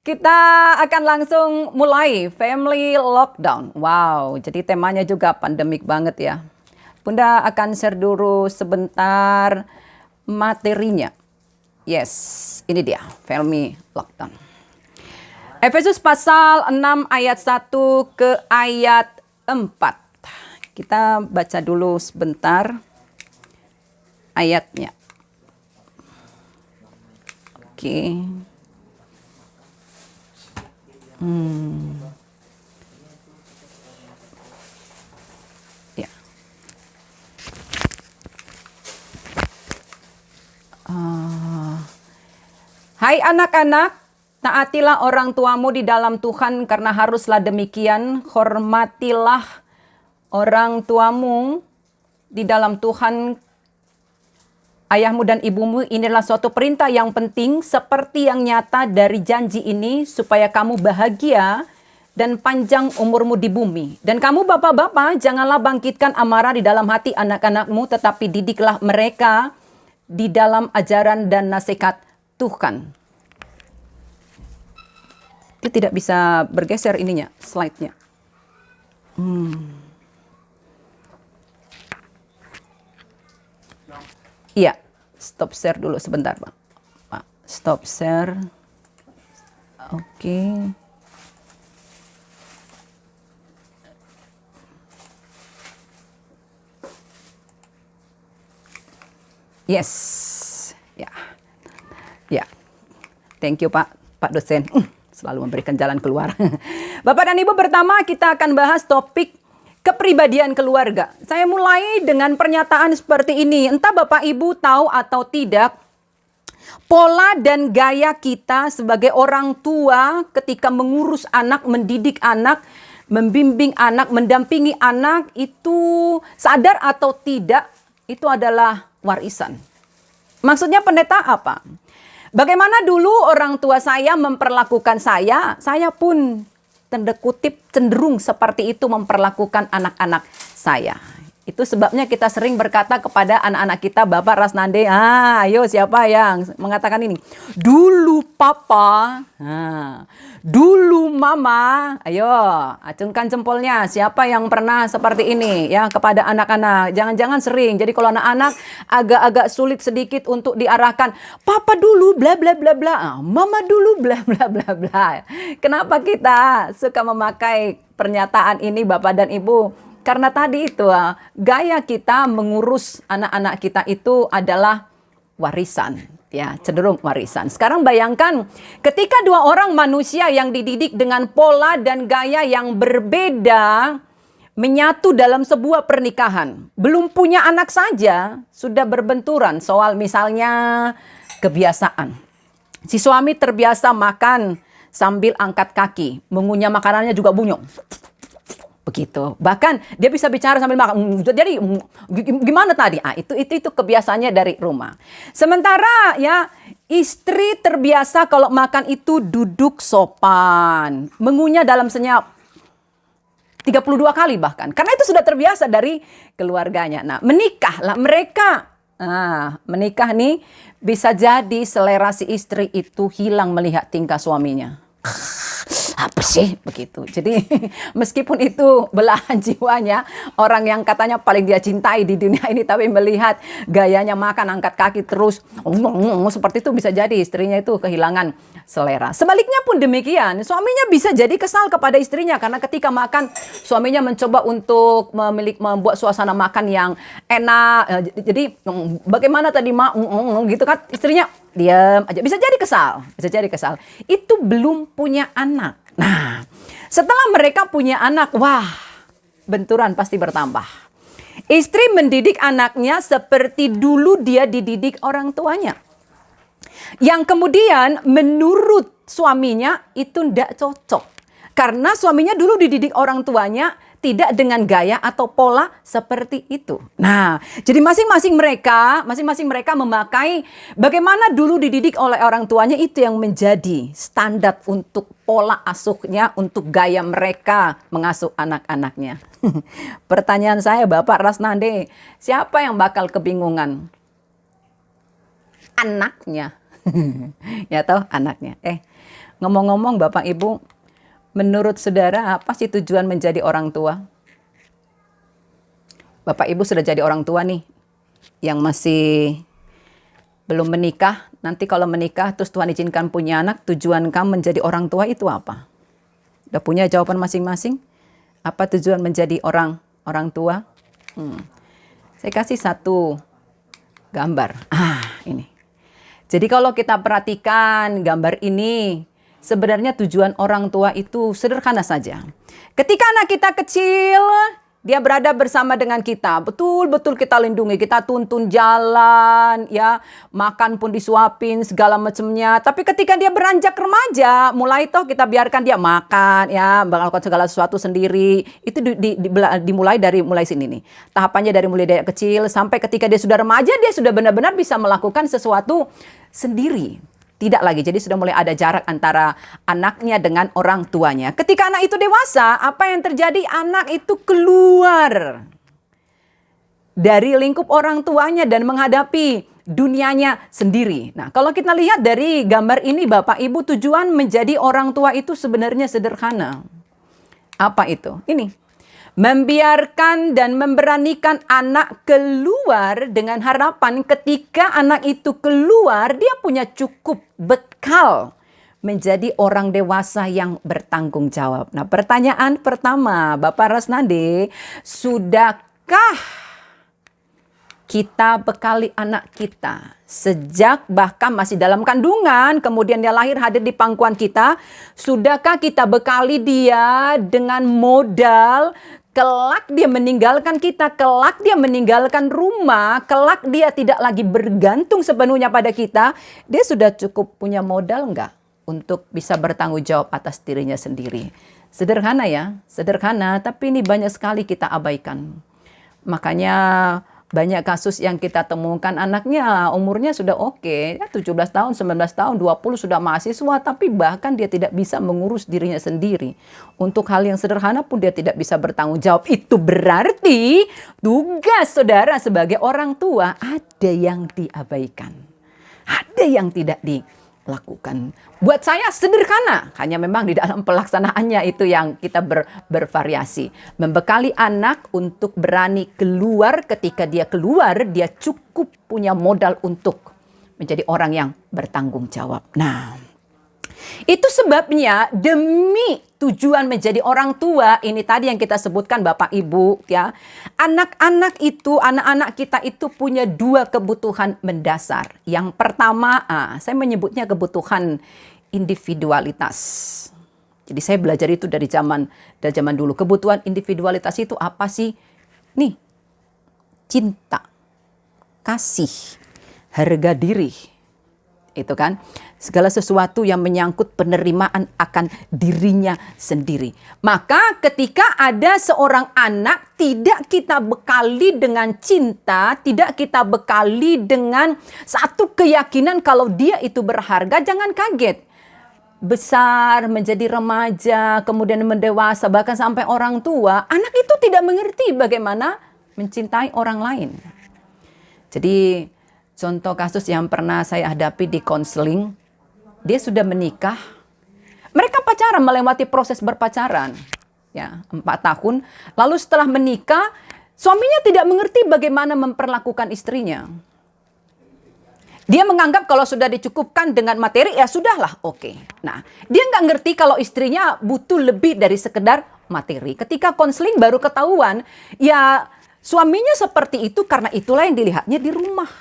Kita akan langsung mulai family lockdown. Wow, jadi temanya juga pandemik banget ya. Bunda akan share dulu sebentar materinya. Yes, ini dia family lockdown. Efesus pasal 6 ayat 1 ke ayat 4. Kita baca dulu sebentar ayatnya. Oke. Ya. Hai anak-anak, taatilah orang tuamu di dalam Tuhan karena haruslah demikian. Hormatilah orang tuamu di dalam Tuhan. Ayahmu dan ibumu, inilah suatu perintah yang penting seperti yang nyata dari janji ini supaya kamu bahagia dan panjang umurmu di bumi. Dan kamu bapak-bapak, janganlah bangkitkan amarah di dalam hati anak-anakmu, tetapi didiklah mereka di dalam ajaran dan nasihat Tuhan. Dia tidak bisa bergeser ininya, slide-nya. Iya, stop share dulu sebentar, Bang. Pak, stop share. Oke. Yes. Ya. Ya. Thank you, Pak dosen. Selalu memberikan jalan keluar. Bapak dan Ibu, pertama kita akan bahas topik kepribadian keluarga. Saya mulai dengan pernyataan seperti ini. Entah Bapak Ibu tahu atau tidak, pola dan gaya kita sebagai orang tua ketika mengurus anak, mendidik anak, membimbing anak, mendampingi anak, itu sadar atau tidak, itu adalah warisan. Maksudnya pendeta apa? Bagaimana dulu orang tua saya memperlakukan saya pun tanda kutip cenderung seperti itu memperlakukan anak-anak saya. Itu sebabnya kita sering berkata kepada anak-anak kita, Bapak Rasnande, ayo siapa yang mengatakan ini? Dulu papa, dulu mama, ayo acungkan jempolnya. Siapa yang pernah seperti ini ya kepada anak-anak? Jangan-jangan sering. Jadi kalau anak-anak agak-agak sulit sedikit untuk diarahkan, papa dulu bla bla bla bla, mama dulu bla bla bla bla. Kenapa kita suka memakai pernyataan ini Bapak dan Ibu? Karena tadi itu gaya kita mengurus anak-anak kita itu adalah warisan, ya cenderung warisan. Sekarang bayangkan ketika dua orang manusia yang dididik dengan pola dan gaya yang berbeda menyatu dalam sebuah pernikahan, belum punya anak saja sudah berbenturan soal misalnya kebiasaan. Si suami terbiasa makan sambil angkat kaki, mengunyah makanannya juga bunyok. Begitu. Bahkan dia bisa bicara sambil makan. Jadi gimana tadi? Itu kebiasaannya dari rumah. Sementara ya istri terbiasa kalau makan itu duduk sopan, mengunyah dalam senyap 32 kali bahkan. Karena itu sudah terbiasa dari keluarganya. Nah, menikahlah mereka. Menikah nih bisa jadi selera si istri itu hilang melihat tingkah suaminya. Apa sih begitu. Jadi meskipun itu belahan jiwanya orang yang katanya paling dia cintai di dunia ini, tapi melihat gayanya makan angkat kaki terus seperti itu, bisa jadi istrinya itu kehilangan selera. Sebaliknya pun demikian, suaminya bisa jadi kesal kepada istrinya karena ketika makan suaminya mencoba untuk membuat suasana makan yang enak. Jadi bagaimana tadi gitu kan, istrinya diam aja, bisa jadi kesal. Itu belum punya anak. Nah, setelah mereka punya anak, wah, benturan pasti bertambah. Istri mendidik anaknya seperti dulu dia dididik orang tuanya. Yang kemudian menurut suaminya itu tidak cocok. Karena suaminya dulu dididik orang tuanya tidak dengan gaya atau pola seperti itu. Nah, jadi masing-masing mereka memakai bagaimana dulu dididik oleh orang tuanya, itu yang menjadi standar untuk pola asuhnya, untuk gaya mereka mengasuh anak-anaknya. Pertanyaan saya, Bapak Rasnande, siapa yang bakal kebingungan? Anaknya. Ya toh, anaknya. Ngomong-ngomong Bapak Ibu, menurut saudara apa sih tujuan menjadi orang tua? Bapak Ibu sudah jadi orang tua nih, yang masih belum menikah, nanti kalau menikah terus Tuhan izinkan punya anak, tujuan kamu menjadi orang tua itu apa? Udah punya jawaban masing-masing? Apa tujuan menjadi orang tua? Saya kasih satu gambar. Ini. Jadi kalau kita perhatikan gambar ini, sebenarnya tujuan orang tua itu sederhana saja. Ketika anak kita kecil, dia berada bersama dengan kita. Betul-betul kita lindungi, kita tuntun jalan, ya, makan pun disuapin segala macamnya. Tapi ketika dia beranjak remaja, mulai toh kita biarkan dia makan, ya, melakukan segala sesuatu sendiri. Itu dimulai dari sini nih. Tahapannya dari mulai dari kecil sampai ketika dia sudah remaja, dia sudah benar-benar bisa melakukan sesuatu sendiri. Tidak lagi, jadi sudah mulai ada jarak antara anaknya dengan orang tuanya. Ketika anak itu dewasa, apa yang terjadi? Anak itu keluar dari lingkup orang tuanya dan menghadapi dunianya sendiri. Nah, kalau kita lihat dari gambar ini Bapak Ibu, tujuan menjadi orang tua itu sebenarnya sederhana. Apa itu? Ini. Membiarkan dan memberanikan anak keluar dengan harapan ketika anak itu keluar, dia punya cukup bekal menjadi orang dewasa yang bertanggung jawab. Nah, pertanyaan pertama, Bapak Rasnandi, sudahkah kita bekali anak kita sejak bahkan masih dalam kandungan, kemudian dia lahir hadir di pangkuan kita? Sudahkah kita bekali dia dengan modal kelak dia meninggalkan kita, kelak dia meninggalkan rumah, kelak dia tidak lagi bergantung sepenuhnya pada kita? Dia sudah cukup punya modal enggak untuk bisa bertanggung jawab atas dirinya sendiri? Sederhana ya, sederhana, tapi ini banyak sekali kita abaikan. Makanya banyak kasus yang kita temukan anaknya umurnya sudah oke, ya 17 tahun, 19 tahun, 20 sudah mahasiswa, tapi bahkan dia tidak bisa mengurus dirinya sendiri. Untuk hal yang sederhana pun dia tidak bisa bertanggung jawab. Itu berarti tugas saudara sebagai orang tua ada yang diabaikan. Ada yang tidak dilakukan. Buat saya sederhana, hanya memang di dalam pelaksanaannya itu yang kita bervariasi. Membekali anak untuk berani keluar, ketika dia keluar, dia cukup punya modal untuk menjadi orang yang bertanggung jawab. Nah, itu sebabnya demi tujuan menjadi orang tua, ini tadi yang kita sebutkan Bapak Ibu, ya. Anak-anak kita itu punya dua kebutuhan mendasar. Yang pertama, saya menyebutnya kebutuhan individualitas. Jadi saya belajar itu dari zaman dulu. Kebutuhan individualitas itu apa sih? Nih, cinta, kasih, harga diri. Itu kan segala sesuatu yang menyangkut penerimaan akan dirinya sendiri. Maka ketika ada seorang anak tidak kita bekali dengan cinta, tidak kita bekali dengan satu keyakinan kalau dia itu berharga, jangan kaget. Besar, menjadi remaja, kemudian mendewasa, bahkan sampai orang tua, anak itu tidak mengerti bagaimana mencintai orang lain. Jadi contoh kasus yang pernah saya hadapi di konseling, dia sudah menikah. Mereka pacaran, melewati proses berpacaran, ya 4 tahun. Lalu setelah menikah, suaminya tidak mengerti bagaimana memperlakukan istrinya. Dia menganggap kalau sudah dicukupkan dengan materi, ya sudahlah, oke. Nah, dia nggak ngerti kalau istrinya butuh lebih dari sekedar materi. Ketika konseling baru ketahuan, ya suaminya seperti itu karena itulah yang dilihatnya di rumah.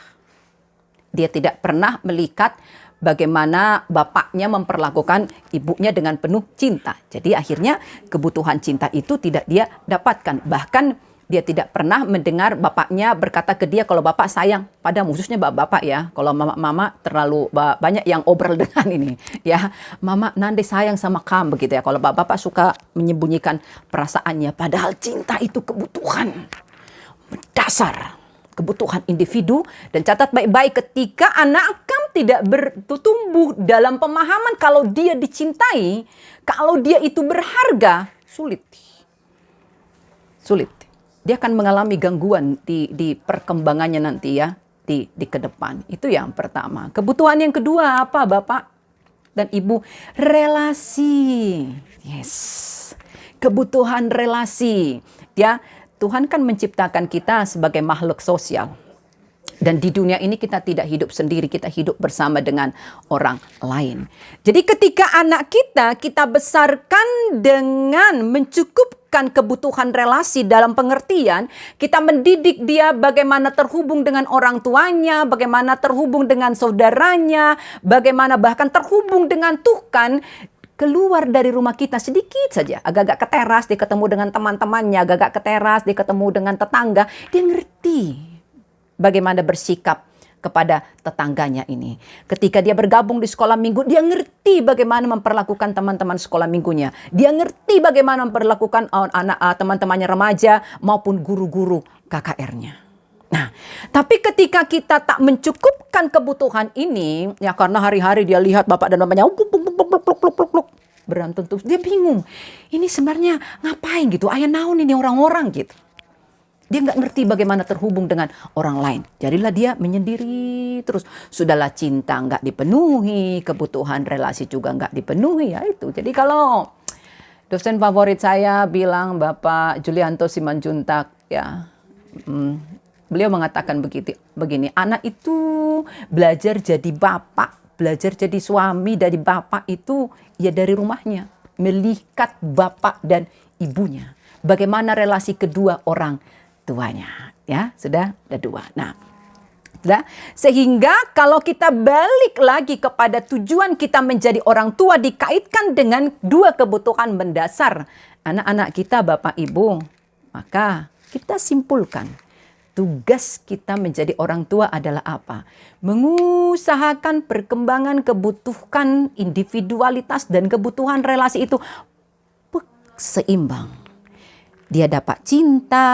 Dia tidak pernah melihat bagaimana bapaknya memperlakukan ibunya dengan penuh cinta. Jadi akhirnya kebutuhan cinta itu tidak dia dapatkan. Bahkan dia tidak pernah mendengar bapaknya berkata ke dia kalau bapak sayang padamu, khususnya bapak ya. Kalau mama terlalu banyak yang obrol dengan ini. Ya, mama nanti sayang sama kamu begitu ya. Kalau bapak suka menyembunyikan perasaannya. Padahal cinta itu kebutuhan mendasar. Kebutuhan individu, dan catat baik-baik ketika anak kamu tidak bertumbuh dalam pemahaman kalau dia dicintai, kalau dia itu berharga, sulit. Dia akan mengalami gangguan di perkembangannya nanti ya, di ke depan. Itu yang pertama. Kebutuhan yang kedua apa Bapak? dan Ibu, relasi. Yes. Kebutuhan relasi. Ya, Tuhan kan menciptakan kita sebagai makhluk sosial. Dan di dunia ini kita tidak hidup sendiri, kita hidup bersama dengan orang lain. Jadi ketika anak kita besarkan dengan mencukupkan kebutuhan relasi dalam pengertian, kita mendidik dia bagaimana terhubung dengan orang tuanya, bagaimana terhubung dengan saudaranya, bagaimana bahkan terhubung dengan Tuhan. Keluar dari rumah kita sedikit saja, agak-agak ke teras, dia ketemu dengan teman-temannya, agak-agak ke teras, dia ketemu dengan tetangga, dia ngerti bagaimana bersikap kepada tetangganya ini. Ketika dia bergabung di sekolah minggu, dia ngerti bagaimana memperlakukan teman-teman sekolah minggunya. Dia ngerti bagaimana memperlakukan teman-temannya remaja maupun guru-guru KKR-nya. Nah, tapi ketika kita tak mencukupkan kebutuhan ini, ya karena hari-hari dia lihat bapak dan mamanya berantem terus, dia bingung. Ini sebenarnya ngapain gitu? Ayah naon ini orang-orang gitu. Dia nggak ngerti bagaimana terhubung dengan orang lain. Jadilah dia menyendiri terus. Sudahlah cinta nggak dipenuhi, kebutuhan relasi juga nggak dipenuhi, ya itu. Jadi kalau dosen favorit saya bilang Bapak Julianto Simanjuntak, ya, beliau mengatakan begini, anak itu belajar jadi bapak, belajar jadi suami dari bapak itu ya dari rumahnya, melihat bapak dan ibunya. Bagaimana relasi kedua orang tuanya, ya sudah ada dua. Nah, sudah. Sehingga kalau kita balik lagi kepada tujuan kita menjadi orang tua dikaitkan dengan dua kebutuhan mendasar anak-anak kita, Bapak Ibu, maka kita simpulkan tugas kita menjadi orang tua adalah apa? Mengusahakan perkembangan kebutuhan individualitas dan kebutuhan relasi itu seimbang. Dia dapat cinta,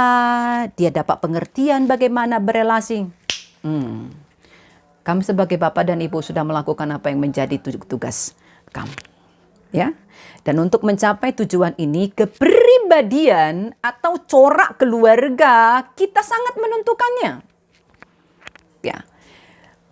dia dapat pengertian bagaimana berelasi. Kamu sebagai bapak dan ibu sudah melakukan apa yang menjadi tugas kamu. Ya. Dan untuk mencapai tujuan ini, kepribadian atau corak keluarga kita sangat menentukannya. Ya.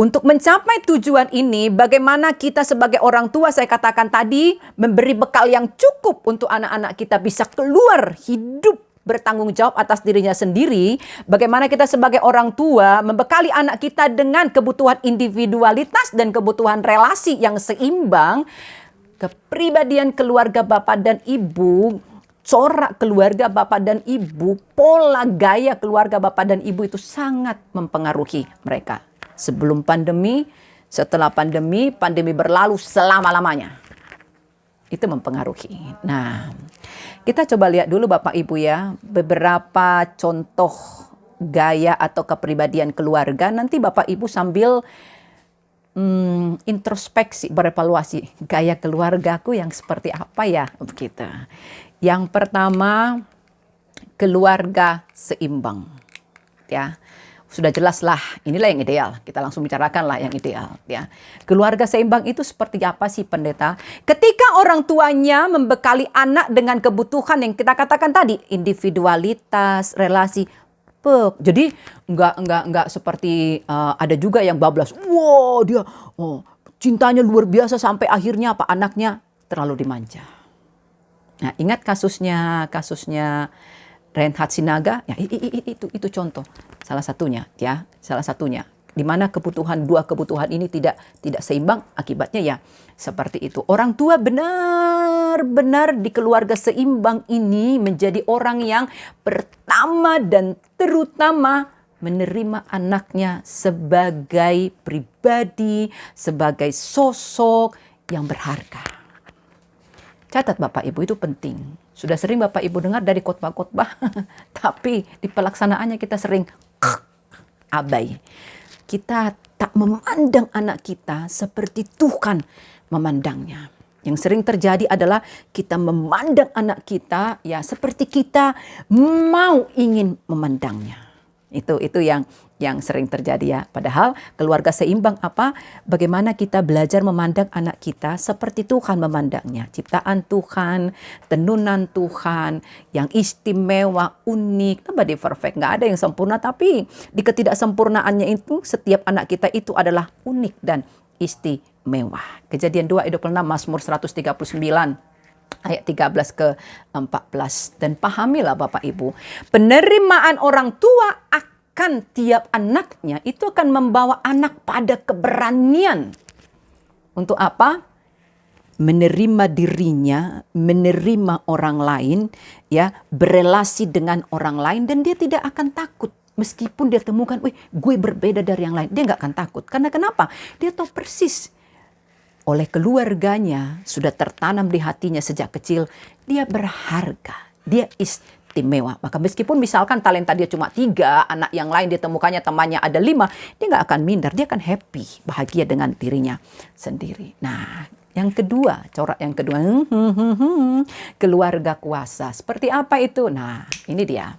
Untuk mencapai tujuan ini, bagaimana kita sebagai orang tua, saya katakan tadi, memberi bekal yang cukup untuk anak-anak kita bisa keluar hidup bertanggung jawab atas dirinya sendiri. Bagaimana kita sebagai orang tua membekali anak kita dengan kebutuhan individualitas dan kebutuhan relasi yang seimbang. Kepribadian keluarga bapak dan ibu, corak keluarga bapak dan ibu, pola gaya keluarga bapak dan ibu itu sangat mempengaruhi mereka. Sebelum pandemi, setelah pandemi, pandemi berlalu selama-lamanya. Itu mempengaruhi. Nah, kita coba lihat dulu Bapak Ibu ya, beberapa contoh gaya atau kepribadian keluarga. Nanti Bapak Ibu sambil introspeksi, berevaluasi gaya keluargaku yang seperti apa ya, begitu. Yang pertama, keluarga seimbang. Ya. Sudah jelas lah, inilah yang ideal. Kita langsung bicarakan lah yang ideal. Ya. Keluarga seimbang itu seperti apa sih pendeta? Ketika orang tuanya membekali anak dengan kebutuhan yang kita katakan tadi, individualitas, relasi. Jadi enggak seperti ada juga yang bablas. Wow, dia cintanya luar biasa sampai akhirnya apa anaknya terlalu dimanja. Nah, ingat kasusnya Reinhard Sinaga, ya itu contoh salah satunya ya, di mana dua kebutuhan ini tidak seimbang, akibatnya ya seperti itu. Orang tua benar-benar di keluarga seimbang ini menjadi orang yang pertama dan terutama menerima anaknya sebagai pribadi, sebagai sosok yang berharga. Catat Bapak Ibu, itu penting. Sudah sering Bapak Ibu dengar dari khotbah-khotbah, tapi di pelaksanaannya kita sering abai. Kita tak memandang anak kita seperti Tuhan memandangnya. Yang sering terjadi adalah kita memandang anak kita ya seperti kita ingin memandangnya. Itu yang sering terjadi ya. Padahal keluarga seimbang apa? Bagaimana kita belajar memandang anak kita seperti Tuhan memandangnya. Ciptaan Tuhan, tenunan Tuhan yang istimewa, unik. Nobody perfect, nggak ada yang sempurna. Tapi di ketidaksempurnaannya itu setiap anak kita itu adalah unik dan istimewa. mewah. Kejadian 2 ayat 26, Mazmur 139 ayat 13 ke 14. Dan pahamilah Bapak Ibu, penerimaan orang tua akan tiap anaknya itu akan membawa anak pada keberanian. Untuk apa? Menerima dirinya, menerima orang lain, ya, berelasi dengan orang lain, dan dia tidak akan takut. Meskipun dia temukan, wih, gue berbeda dari yang lain, dia nggak akan takut. Karena kenapa? Dia tahu persis oleh keluarganya sudah tertanam di hatinya sejak kecil, dia berharga, dia istimewa. Maka meskipun misalkan talenta dia cuma 3, anak yang lain ditemukannya temannya ada 5, dia nggak akan minder, dia akan happy, bahagia dengan dirinya sendiri. Nah, yang kedua, corak yang kedua, keluarga kuasa. Seperti apa itu? Nah, ini dia.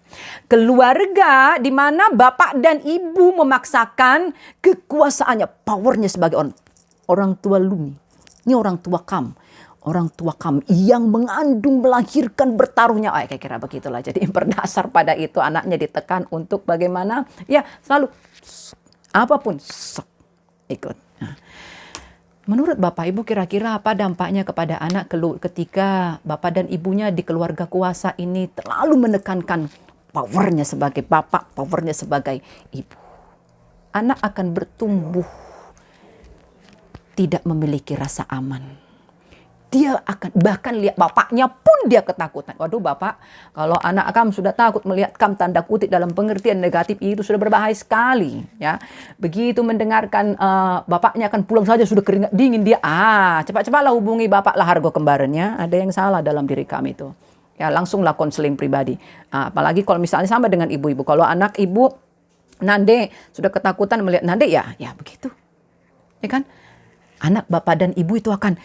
Keluarga di mana bapak dan ibu memaksakan kekuasaannya, powernya sebagai orang tua Lumi. Ini orang tua Kam. Orang tua Kam yang mengandung, melahirkan, bertaruhnya. Kayak kira begitulah. Jadi berdasar pada itu anaknya ditekan untuk bagaimana? Ya, selalu apapun ikut. Nah, menurut Bapak Ibu kira-kira apa dampaknya kepada anak ketika bapak dan ibunya di keluarga kuasa ini terlalu menekankan powernya sebagai bapak, powernya sebagai ibu? Anak akan bertumbuh tidak memiliki rasa aman. Dia akan bahkan lihat bapaknya pun dia ketakutan. Waduh Bapak, kalau anak kamu sudah takut melihat kamu tanda kutip dalam pengertian negatif itu sudah berbahaya sekali. Ya, begitu mendengarkan bapaknya akan pulang saja sudah keringat dingin dia. Cepat-cepatlah hubungi bapak lah harga kembarannya. Ada yang salah dalam diri kami itu. Ya, langsunglah konseling pribadi. Apalagi kalau misalnya sama dengan ibu-ibu. Kalau anak ibu Nande sudah ketakutan melihat Nande, ya begitu. Ya kan? Anak bapak dan ibu itu akan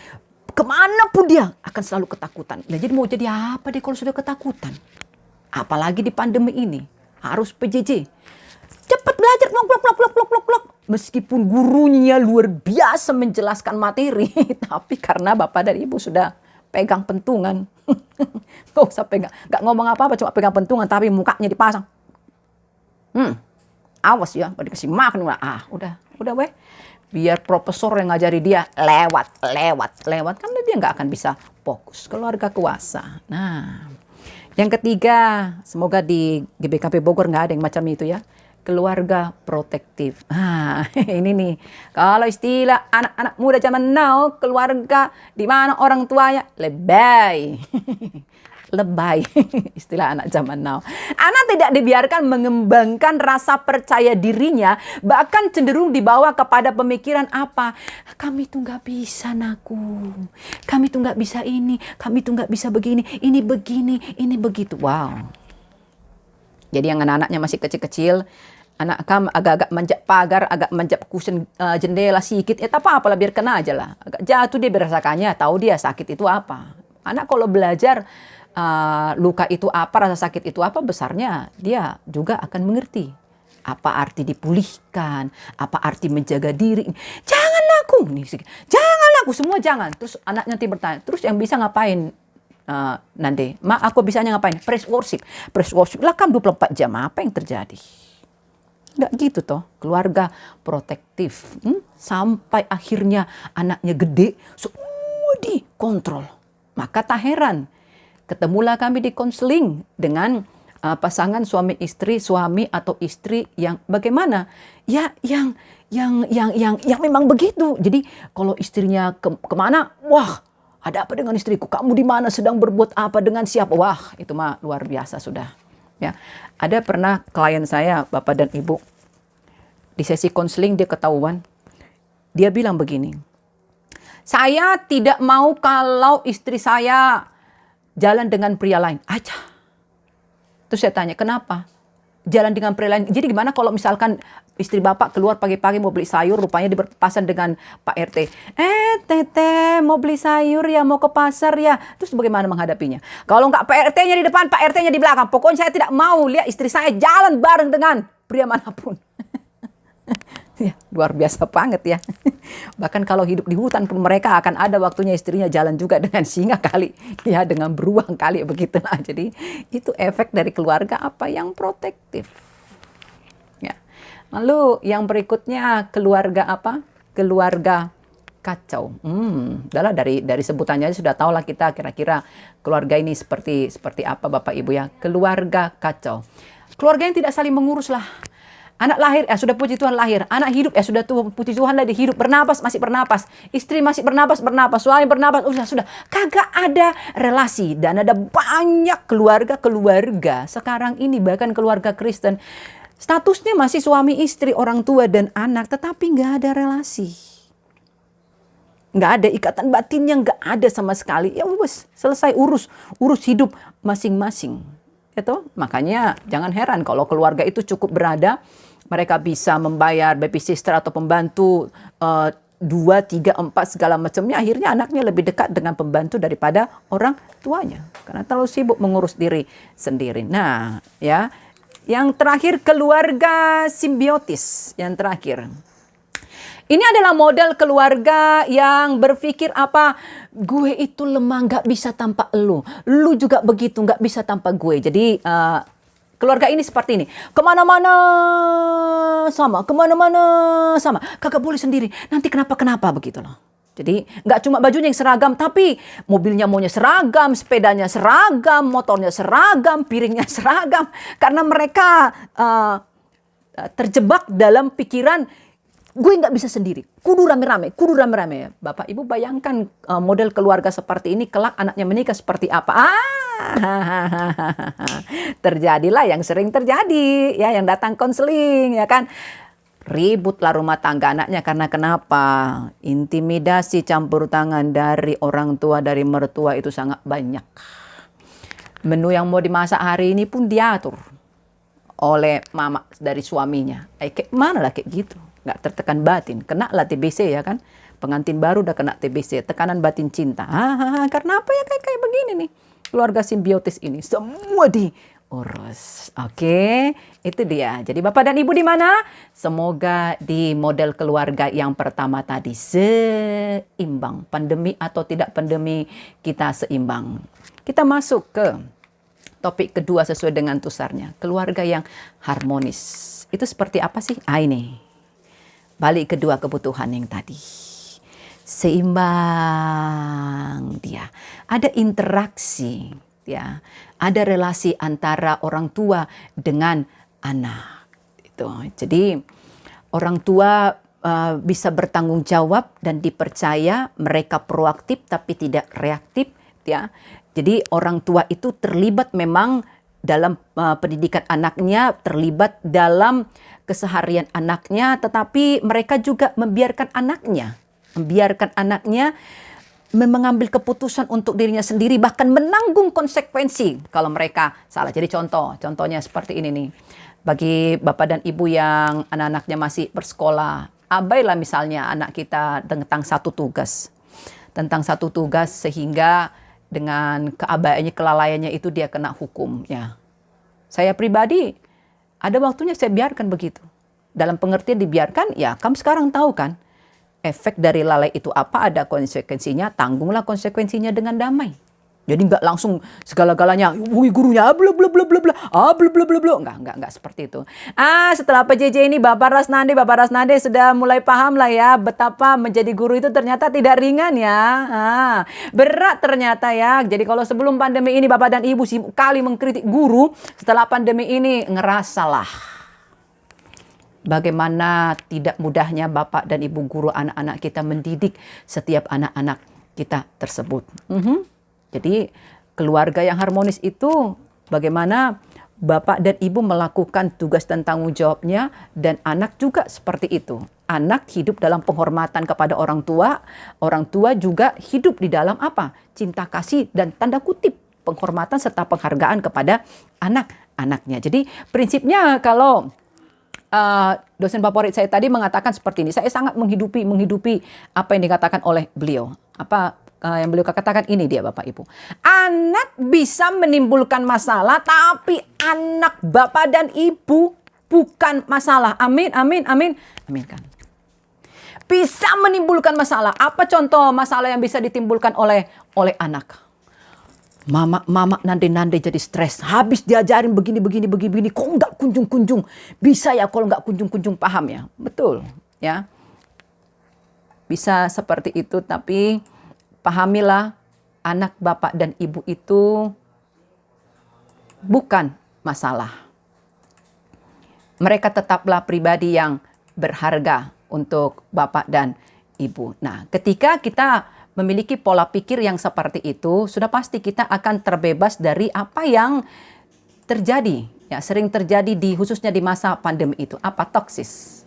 kemanapun dia akan selalu ketakutan. Nah, jadi mau jadi apa deh kalau sudah ketakutan? Apalagi di pandemi ini harus PJJ. Cepat belajar, blok. Meskipun gurunya luar biasa menjelaskan materi, tapi karena bapak dan ibu sudah pegang pentungan, nggak usah pegang, nggak ngomong apa-apa, cuma pegang pentungan, tapi mukanya dipasang. Awas ya, dikasih makan, udah weh. Biar profesor yang ngajari dia lewat. Karena dia nggak akan bisa fokus. Keluarga kuasa. Nah, yang ketiga, semoga di GBKP Bogor nggak ada yang macam itu ya. Keluarga protektif. Ini nih. Kalau istilah anak-anak muda zaman now, keluarga di mana orang tuanya lebay. Lebay, istilah anak zaman now. Anak tidak dibiarkan mengembangkan rasa percaya dirinya, bahkan cenderung dibawa kepada pemikiran apa? Kami tuh nggak bisa naku, kami tuh nggak bisa ini, kami tuh nggak bisa begini, ini begini, ini begitu. Wow. Jadi yang anak-anaknya masih kecil-kecil, anak kamu agak-agak manjat pagar, agak manjat kusen jendela sedikit, tak apa-apa lah, biar kena aja lah. Agak jatuh dia berasakannya, tahu dia sakit itu apa. Anak kalau belajar luka itu apa, rasa sakit itu apa, besarnya dia juga akan mengerti. Apa arti dipulihkan, apa arti menjaga diri. Jangan laku, jangan laku, semua jangan. Terus anaknya nanti bertanya, terus yang bisa ngapain Nande? Aku bisanya ngapain? Praise worship lah, kamu 24 jam, apa yang terjadi? Nggak gitu toh, keluarga protektif. Sampai akhirnya anaknya gede, semua dikontrol. Maka tak heran, ketemulah kami di konseling dengan pasangan suami atau istri yang bagaimana? Ya, yang memang begitu. Jadi kalau istrinya kemana? Wah, ada apa dengan istriku? Kamu di mana? Sedang berbuat apa dengan siapa? Wah, itu mah luar biasa sudah. Ya, ada pernah klien saya, bapak dan ibu, di sesi konseling dia ketahuan. Dia bilang begini, saya tidak mau kalau istri saya jalan dengan pria lain aja. Terus saya tanya, kenapa? Jalan dengan pria lain. Jadi gimana kalau misalkan istri bapak keluar pagi-pagi mau beli sayur, rupanya berpapasan dengan Pak RT. Teteh mau beli sayur ya, mau ke pasar ya. Terus bagaimana menghadapinya? Kalau nggak Pak RT-nya di depan, Pak RT-nya di belakang. Pokoknya saya tidak mau lihat istri saya jalan bareng dengan pria manapun. Ya, luar biasa banget ya. Bahkan kalau hidup di hutan pun mereka akan ada waktunya istrinya jalan juga dengan singa kali. Ya, dengan beruang kali, begitulah. Jadi itu efek dari keluarga apa yang protektif. Ya. Lalu yang berikutnya keluarga apa? Keluarga kacau. Udahlah dari sebutannya aja sudah tahu lah kita kira-kira keluarga ini seperti apa Bapak Ibu ya. Keluarga kacau. Keluarga yang tidak saling mengurus lah. Anak lahir, sudah puji Tuhan lahir. Anak hidup, sudah puji Tuhan lagi hidup. Bernapas, masih bernapas. Istri masih bernapas. Suami bernapas, sudah. Kagak ada relasi. Dan ada banyak keluarga sekarang ini, bahkan keluarga Kristen. Statusnya masih suami istri, orang tua dan anak. Tetapi nggak ada relasi. Nggak ada ikatan batinnya, nggak ada sama sekali. Ya wes, selesai urus hidup masing-masing. Itu makanya jangan heran kalau keluarga itu cukup berada, mereka bisa membayar babysitter atau pembantu 2, 3, 4 segala macamnya. Akhirnya anaknya lebih dekat dengan pembantu daripada orang tuanya karena terlalu sibuk mengurus diri sendiri. Nah, ya, yang terakhir keluarga simbiotis. Yang terakhir. Ini adalah model keluarga yang berpikir apa? Gue itu lemah, nggak bisa tanpa lu. Lu juga begitu, nggak bisa tanpa gue. Jadi keluarga ini seperti ini. Kemana-mana sama. Kagak boleh sendiri. Nanti kenapa begitu loh. Jadi nggak cuma bajunya yang seragam, tapi mobilnya maunya seragam, sepedanya seragam, motornya seragam, piringnya seragam. Karena mereka terjebak dalam pikiran, gue nggak bisa sendiri, kudu rame-rame. Bapak Ibu bayangkan model keluarga seperti ini, kelak anaknya menikah seperti apa? Terjadilah yang sering terjadi, ya, yang datang konseling, ya kan? Ributlah rumah tangga anaknya karena kenapa? Intimidasi campur tangan dari orang tua, dari mertua itu sangat banyak. Menu yang mau dimasak hari ini pun diatur oleh mama dari suaminya. Kayak mana lah kayak gitu? Nggak tertekan batin, kena lah TBC ya kan, pengantin baru udah kena TBC, tekanan batin cinta. Karena apa ya kayak begini nih, keluarga simbiotis ini semua diurus. Oke, itu dia. Jadi Bapak dan Ibu di mana? Semoga di model keluarga yang pertama tadi seimbang, pandemi atau tidak pandemi kita seimbang. Kita masuk ke topik kedua sesuai dengan tusarnya, keluarga yang harmonis. Itu seperti apa sih? Ini. Balik kedua kebutuhan yang tadi. Seimbang dia. Ada interaksi, ya. Ada relasi antara orang tua dengan anak. Itu. Jadi orang tua bisa bertanggung jawab dan dipercaya, mereka proaktif tapi tidak reaktif, ya. Jadi orang tua itu terlibat memang dalam pendidikan anaknya, terlibat dalam keseharian anaknya, tetapi mereka juga membiarkan anaknya mengambil keputusan untuk dirinya sendiri, bahkan menanggung konsekuensi kalau mereka salah. Jadi contohnya seperti ini nih, bagi Bapak dan Ibu yang anak-anaknya masih bersekolah, abailah misalnya anak kita tentang satu tugas sehingga dengan keabaiannya, kelalaiannya itu dia kena hukum, ya. Saya pribadi ada waktunya saya biarkan begitu. Dalam pengertian dibiarkan, ya kamu sekarang tahu kan efek dari lalai itu apa, ada konsekuensinya, tanggunglah konsekuensinya dengan damai. Jadi nggak langsung segala-galanya, wih gurunya bla bla bla bla bla, nggak seperti itu. Setelah PJJ ini Bapak Rasnandi sudah mulai paham lah ya betapa menjadi guru itu ternyata tidak ringan ya. Berat ternyata ya. Jadi kalau sebelum pandemi ini Bapak dan Ibu sibuk kali mengkritik guru, setelah pandemi ini ngerasalah bagaimana tidak mudahnya Bapak dan Ibu guru anak-anak kita mendidik setiap anak-anak kita tersebut. Jadi keluarga yang harmonis itu bagaimana Bapak dan Ibu melakukan tugas dan tanggung jawabnya, dan anak juga seperti itu. Anak hidup dalam penghormatan kepada orang tua juga hidup di dalam apa? Cinta kasih dan tanda kutip penghormatan serta penghargaan kepada anak-anaknya. Jadi prinsipnya kalau dosen favorit saya tadi mengatakan seperti ini, saya sangat menghidupi apa yang dikatakan oleh beliau. Yang beliau katakan ini dia Bapak Ibu. Anak bisa menimbulkan masalah, tapi anak Bapak dan Ibu bukan masalah. Amin kan. Bisa menimbulkan masalah. Apa contoh masalah yang bisa ditimbulkan oleh anak? Mama nande jadi stres. Habis diajarin begini. Kok nggak kunjung-kunjung? Bisa ya kalau nggak kunjung-kunjung paham ya? Betul ya. bisa seperti itu, tapi pahamilah anak bapak dan ibu itu bukan masalah. Mereka tetaplah pribadi yang berharga untuk bapak dan ibu. Nah, ketika kita memiliki pola pikir yang seperti itu, sudah pasti kita akan terbebas dari apa yang terjadi, ya sering terjadi khususnya di masa pandemi itu. Apa? Toksis,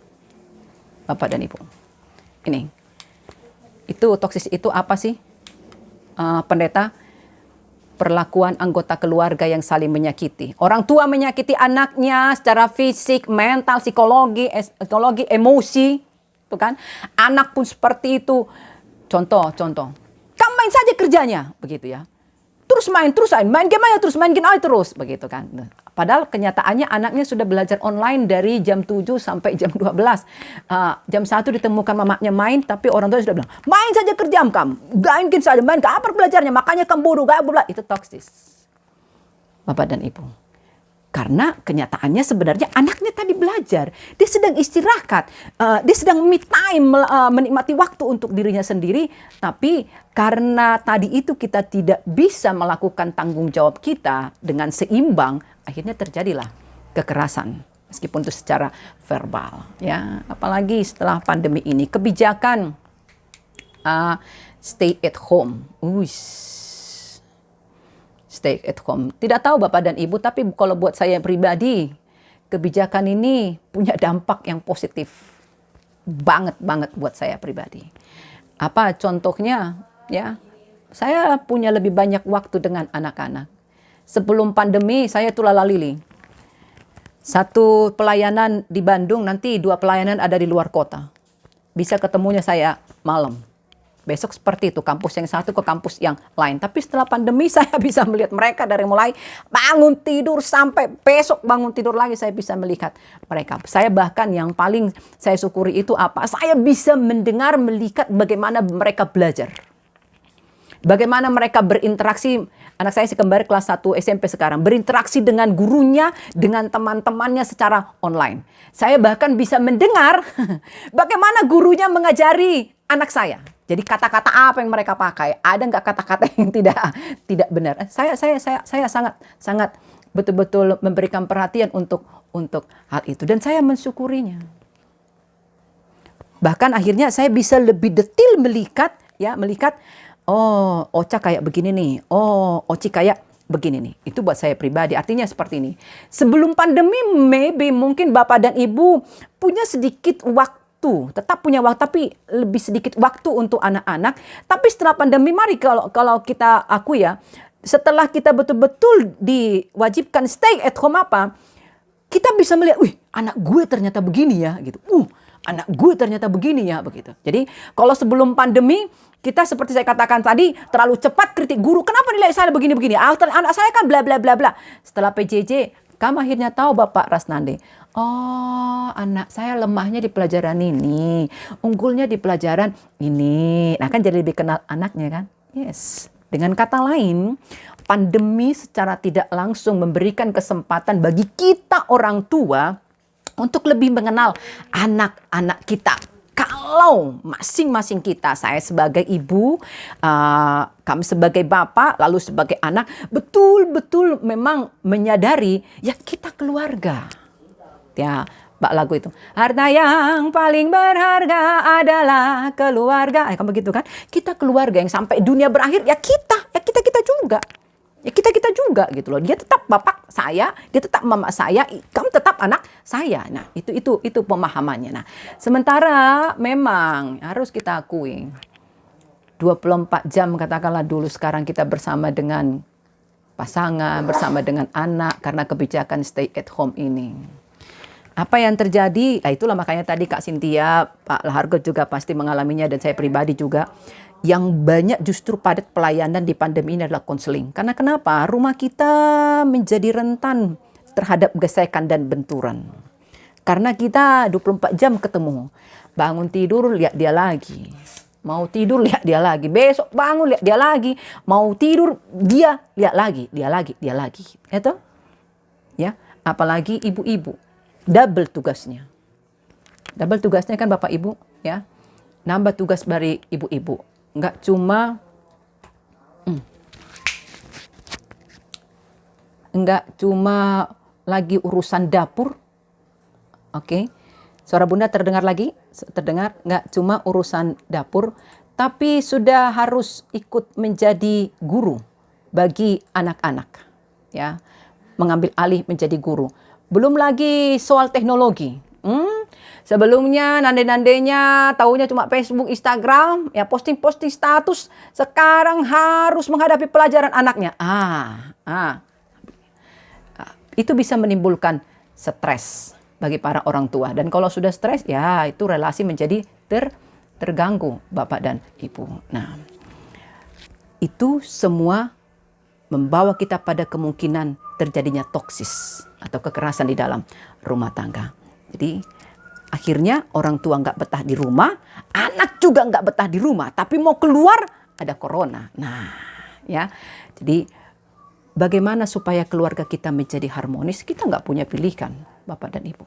bapak dan ibu. Ini, itu toksis itu apa sih, pendeta? Perlakuan anggota keluarga yang saling menyakiti. Orang tua menyakiti anaknya secara fisik, mental, psikologi, emosi, itu kan? Anak pun seperti itu. Contoh. Kamu main saja kerjanya, begitu ya. Terus main game aja terus, main game aja terus, begitu kan. Padahal kenyataannya anaknya sudah belajar online dari jam 7 sampai jam 12. Jam 1 ditemukan mamanya main, tapi orang tua sudah bilang, main saja kerjaan kamu, main game saja, main apa belajarnya, makanya kamu bodoh, gak bla. Itu toksis, bapak dan ibu. Karena kenyataannya sebenarnya anaknya tadi belajar, dia sedang istirahat, dia sedang me time, menikmati waktu untuk dirinya sendiri. Tapi karena tadi itu kita tidak bisa melakukan tanggung jawab kita dengan seimbang, akhirnya terjadilah kekerasan, meskipun itu secara verbal. Ya, apalagi setelah pandemi ini, kebijakan stay at home. Stay at home. Tidak tahu Bapak dan Ibu, tapi kalau buat saya pribadi, kebijakan ini punya dampak yang positif banget buat saya pribadi. Apa contohnya? Ya, saya punya lebih banyak waktu dengan anak-anak. Sebelum pandemi saya tuh lalalili. Satu pelayanan di Bandung, nanti 2 pelayanan ada di luar kota. Bisa ketemunya saya malam. Besok seperti itu, kampus yang satu ke kampus yang lain. Tapi setelah pandemi saya bisa melihat mereka dari mulai bangun tidur sampai besok bangun tidur lagi, saya bisa melihat mereka. Saya bahkan yang paling saya syukuri itu apa? Saya bisa mendengar, melihat bagaimana mereka belajar. Bagaimana mereka berinteraksi. Anak saya si kembar kelas 1 SMP sekarang berinteraksi dengan gurunya, dengan teman-temannya secara online. Saya bahkan bisa mendengar bagaimana gurunya mengajari anak saya. Jadi kata-kata apa yang mereka pakai? Ada nggak kata-kata yang tidak benar? Saya sangat betul-betul memberikan perhatian untuk hal itu, dan saya mensyukurinya. Bahkan akhirnya saya bisa lebih detail melihat, oh, Ocha kayak begini nih. Oh, Oci kayak begini nih. Itu buat saya pribadi. Artinya seperti ini. Sebelum pandemi, mungkin Bapak dan Ibu punya sedikit waktu. Tetap punya waktu, tapi lebih sedikit waktu untuk anak-anak. Tapi setelah pandemi, mari kalau kita akui ya, setelah kita betul-betul diwajibkan stay at home kita bisa melihat, wih, anak gue ternyata begini ya, gitu. Anak gue ternyata begini ya, begitu. Jadi kalau sebelum pandemi, kita seperti saya katakan tadi, terlalu cepat kritik guru. Kenapa nilai saya begini-begini? Anak saya kan bla bla bla bla. Setelah PJJ, kamu akhirnya tahu Bapak Rasnandi. Oh, anak saya lemahnya di pelajaran ini, unggulnya di pelajaran ini. Nah, kan jadi lebih kenal anaknya kan? Yes. Dengan kata lain, pandemi secara tidak langsung memberikan kesempatan bagi kita orang tua untuk lebih mengenal anak-anak kita. Kalau masing-masing kita, saya sebagai ibu, kami sebagai bapak, lalu sebagai anak, betul-betul memang menyadari, ya kita keluarga. Ya, Mbak lagu itu. Harta yang paling berharga adalah keluarga. Kamu begitu kan? Kita keluarga yang sampai dunia berakhir, ya kita juga. Ya kita juga gitu loh. Dia tetap bapak saya, dia tetap mama saya, kamu tetap anak saya. Nah, itu pemahamannya. Nah, sementara memang harus kita akui 24 jam katakanlah dulu, sekarang kita bersama dengan pasangan, bersama dengan anak karena kebijakan stay at home ini. Apa yang terjadi? Nah, itulah makanya tadi Kak Cynthia, Pak Lahargo juga pasti mengalaminya, dan saya pribadi juga. Yang banyak justru padat pelayanan di pandemi ini adalah konseling. Karena kenapa? Rumah kita menjadi rentan terhadap gesekan dan benturan. Karena kita 24 jam ketemu. Bangun tidur, lihat dia lagi. Mau tidur, lihat dia lagi. Besok bangun, lihat dia lagi. Mau tidur, dia lihat lagi. Dia lagi. Itu? Ya, apalagi ibu-ibu. Double tugasnya kan Bapak Ibu, ya. nambah tugas dari ibu-ibu. Nggak cuma lagi urusan dapur. Oke. Suara Bunda terdengar lagi? Terdengar? Nggak cuma urusan dapur, tapi sudah harus ikut menjadi guru bagi anak-anak. Ya, mengambil alih menjadi guru. Belum lagi soal teknologi. Sebelumnya nande-nandenya taunya cuma Facebook, Instagram, ya posting-posting status. Sekarang harus menghadapi pelajaran anaknya. Itu bisa menimbulkan stres bagi para orang tua. Dan kalau sudah stres, ya itu relasi menjadi terganggu Bapak dan Ibu. Nah, itu semua membawa kita pada kemungkinan terjadinya toksis atau kekerasan di dalam rumah tangga. Jadi akhirnya orang tua nggak betah di rumah, anak juga nggak betah di rumah, tapi mau keluar ada corona. Nah, ya, jadi bagaimana supaya keluarga kita menjadi harmonis? Kita nggak punya pilihan, Bapak dan Ibu.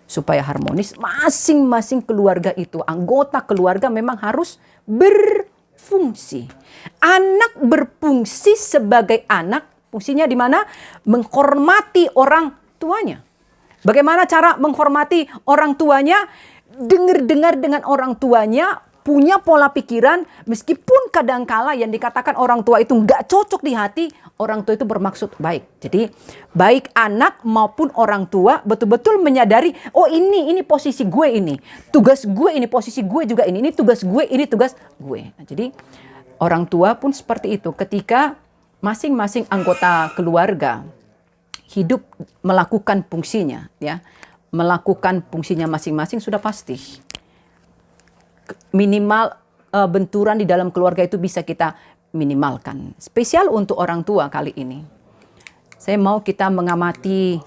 Supaya harmonis, masing-masing keluarga itu, anggota keluarga memang harus berfungsi. Anak berfungsi sebagai anak, fungsinya di mana? Menghormati orang tuanya. Bagaimana cara menghormati orang tuanya? Dengar-dengar dengan orang tuanya, punya pola pikiran, meskipun kadangkala yang dikatakan orang tua itu nggak cocok di hati, orang tua itu bermaksud baik. Jadi baik anak maupun orang tua betul-betul menyadari, oh ini posisi gue ini, tugas gue ini, posisi gue juga ini tugas gue, ini tugas gue. Nah, jadi orang tua pun seperti itu ketika masing-masing anggota keluarga hidup melakukan fungsinya, ya, melakukan fungsinya masing-masing sudah pasti. Minimal benturan di dalam keluarga itu bisa kita minimalkan. Spesial untuk orang tua kali ini. Saya mau kita mengamati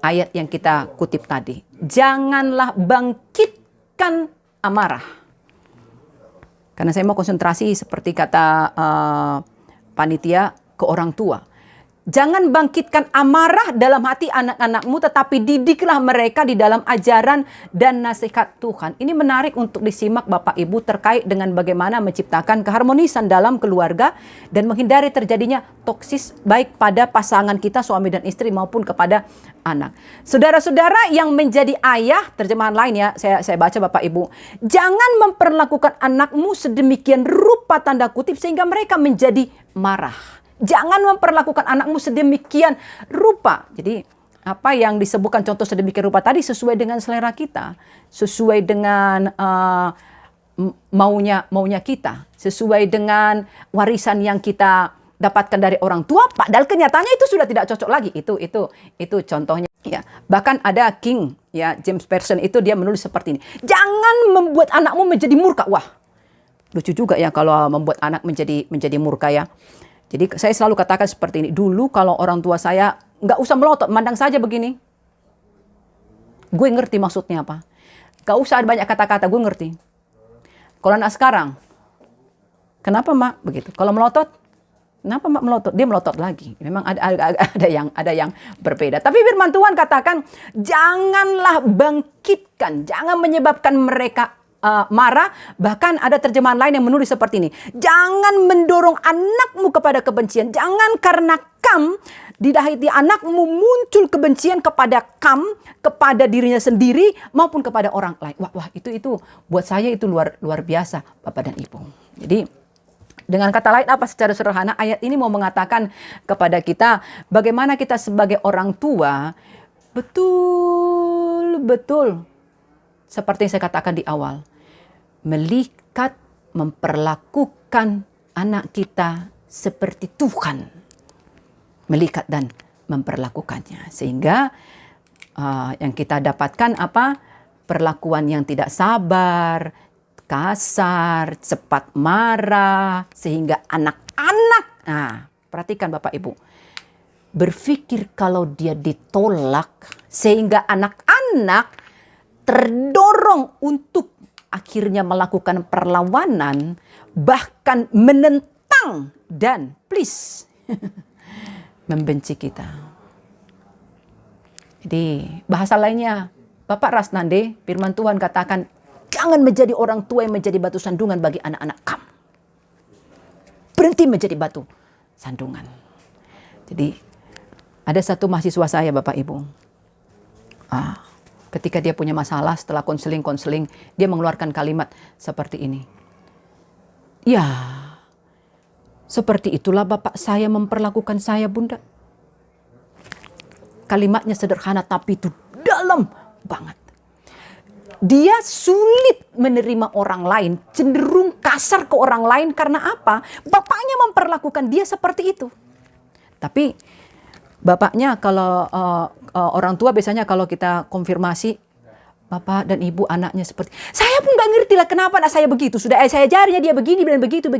ayat yang kita kutip tadi. Janganlah bangkitkan amarah. Karena saya mau konsentrasi seperti kata panitia ke orang tua. Jangan bangkitkan amarah dalam hati anak-anakmu, tetapi didiklah mereka di dalam ajaran dan nasihat Tuhan. Ini menarik untuk disimak Bapak Ibu terkait dengan bagaimana menciptakan keharmonisan dalam keluarga dan menghindari terjadinya toksis baik pada pasangan kita suami dan istri maupun kepada anak. Saudara-saudara yang menjadi ayah, terjemahan lain ya, saya baca Bapak Ibu. Jangan memperlakukan anakmu sedemikian rupa tanda kutip sehingga mereka menjadi marah. Jangan memperlakukan anakmu sedemikian rupa. Jadi apa yang disebutkan contoh sedemikian rupa tadi sesuai dengan selera kita, sesuai dengan maunya kita, sesuai dengan warisan yang kita dapatkan dari orang tua. Padahal kenyataannya itu sudah tidak cocok lagi. Itu contohnya. Ya, bahkan ada King, ya James Pearson itu dia menulis seperti ini. Jangan membuat anakmu menjadi murka. Wah, lucu juga ya kalau membuat anak menjadi murka ya. Jadi saya selalu katakan seperti ini. Dulu kalau orang tua saya nggak usah melotot, mandang saja begini. Gue ngerti maksudnya apa. Gak usah ada banyak kata-kata, gue ngerti. Kalau anak sekarang, kenapa mak begitu? Kalau melotot, kenapa mak melotot? Dia melotot lagi. Memang ada yang berbeda. Tapi firman Tuhan katakan, janganlah bangkitkan, jangan menyebabkan mereka marah. Bahkan ada terjemahan lain yang menulis seperti ini. Jangan mendorong anakmu kepada kebencian. Jangan karena di hati anakmu muncul kebencian kepada kepada dirinya sendiri maupun kepada orang lain. Wah itu buat saya itu luar biasa Bapak dan Ibu. Jadi dengan kata lain apa secara sederhana ayat ini mau mengatakan kepada kita bagaimana kita sebagai orang tua betul-betul seperti yang saya katakan di awal, melihat, memperlakukan anak kita seperti Tuhan melihat dan memperlakukannya. Sehingga yang kita dapatkan apa? Perlakuan yang tidak sabar, kasar, cepat marah, sehingga anak-anak, perhatikan Bapak Ibu, berpikir kalau dia ditolak, sehingga anak-anak terdorong untuk akhirnya melakukan perlawanan, bahkan menentang dan membenci kita. Jadi bahasa lainnya, Bapak Rasnande, firman Tuhan katakan, Jangan menjadi orang tua yang menjadi batu sandungan bagi anak-anak kamu. Berhenti menjadi batu sandungan. Jadi ada satu mahasiswa saya, Bapak Ibu. Ketika dia punya masalah setelah konseling, dia mengeluarkan kalimat seperti ini. Ya, seperti itulah Bapak saya memperlakukan saya, Bunda. Kalimatnya sederhana tapi itu dalam banget. Dia sulit menerima orang lain, cenderung kasar ke orang lain karena apa? Bapaknya memperlakukan dia seperti itu. Tapi bapaknya kalau orang tua biasanya kalau kita konfirmasi, Bapak dan Ibu anaknya seperti, saya pun nggak ngerti lah kenapa anak saya begitu. Sudah saya ajarinya dia begini dan begitu.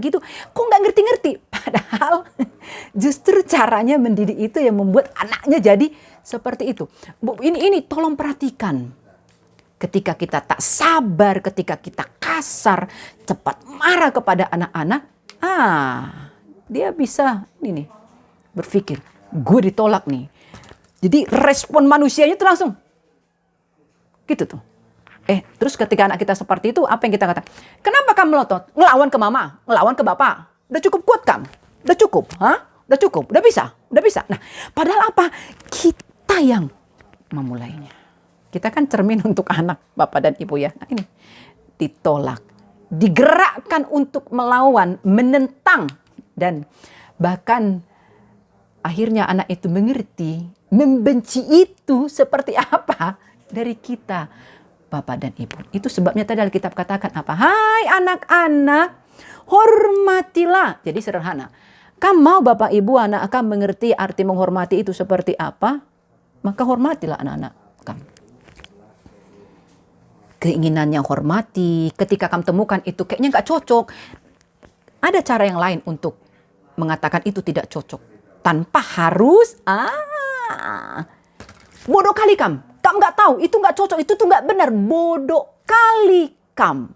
Kok nggak ngerti-ngerti? Padahal justru caranya mendidik itu yang membuat anaknya jadi seperti itu. Ini tolong perhatikan. Ketika kita tak sabar, ketika kita kasar, cepat marah kepada anak-anak, dia bisa ini nih, berpikir, gue ditolak nih. Jadi respon manusianya itu langsung gitu tuh. Terus ketika anak kita seperti itu, apa yang kita katakan? Kenapa kamu melotot? Ngelawan ke mama, ngelawan ke bapak. Udah cukup kuat kamu? Udah cukup? Udah cukup? Udah bisa? Nah, padahal apa? Kita yang memulainya. Kita kan cermin untuk anak, Bapak dan Ibu ya. Nah ini, ditolak. Digerakkan untuk melawan, menentang. Dan bahkan akhirnya anak itu mengerti, membenci itu seperti apa dari kita, Bapak dan Ibu. Itu sebabnya tadi Alkitab katakan apa? Hai anak-anak, hormatilah. Jadi sederhana. Kamu mau Bapak Ibu anak akan mengerti arti menghormati itu seperti apa? Maka hormatilah anak-anak kamu. Keinginannya hormati, ketika kamu temukan itu kayaknya nggak cocok, ada cara yang lain untuk mengatakan itu tidak cocok. Tanpa harus, bodoh kali kamu nggak tahu, itu nggak cocok, itu tuh nggak benar, bodoh kali kamu.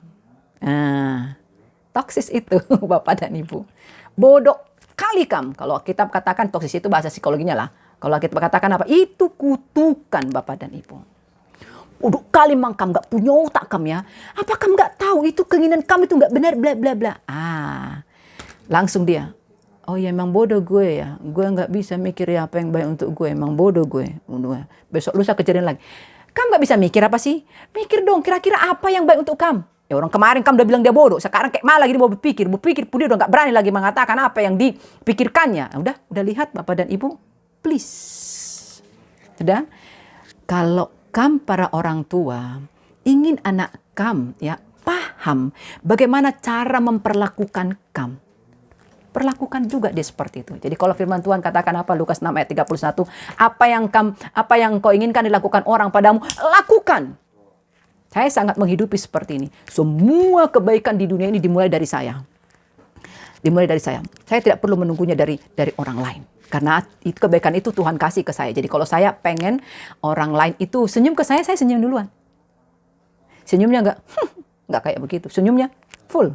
Toksis itu Bapak dan Ibu. Bodoh kali kamu. Kalau kita katakan toksis itu bahasa psikologinya lah. Kalau kita katakan apa? Itu kutukan Bapak dan Ibu. Bodoh kali mang kamu nggak punya otak kamu ya. Apa kamu nggak tahu itu keinginan kamu itu nggak benar bla bla bla. Langsung dia. Oh ya emang bodoh gue ya. Gue nggak bisa mikir ya apa yang baik untuk gue. Emang bodoh gue. Besok lusa kejarin lagi. Kamu nggak bisa mikir apa sih? Mikir dong kira-kira apa yang baik untuk kamu. Ya orang kemarin kamu udah bilang dia bodoh. Sekarang kayak malah lagi dia mau berpikir pun dia udah nggak berani lagi mengatakan apa yang dipikirkannya. Udah lihat Bapak dan Ibu. Please. Sudah. Kalau kamu para orang tua ingin anak kamu ya paham bagaimana cara memperlakukan kamu. Perlakukan juga dia seperti itu. Jadi kalau firman Tuhan katakan apa Lukas 6 ayat 31, apa yang kau inginkan dilakukan orang padamu, lakukan. Saya sangat menghidupi seperti ini. Semua kebaikan di dunia ini dimulai dari saya. Saya tidak perlu menunggunya dari orang lain. Karena itu kebaikan itu Tuhan kasih ke saya. Jadi kalau saya pengen orang lain itu senyum ke saya senyum duluan. Senyumnya enggak kayak begitu. Senyumnya full.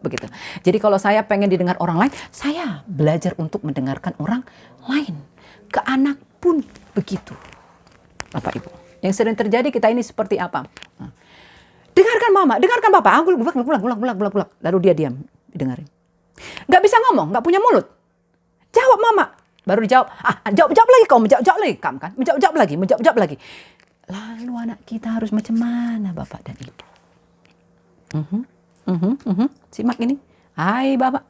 Begitu. Jadi kalau saya pengen didengar orang lain, saya belajar untuk mendengarkan orang lain. Ke anak pun begitu. Bapak Ibu. Yang sering terjadi kita ini seperti apa? Dengarkan mama, dengarkan papa. Bulak. Lalu dia diam, didengarin. Gak bisa ngomong, gak punya mulut. Jawab mama. Baru dijawab. Jawab lagi kau, menjawab lagi kamu kan. Menjawab lagi. Lalu anak kita harus macam mana Bapak dan Ibu? Simak ini. Hai bapak.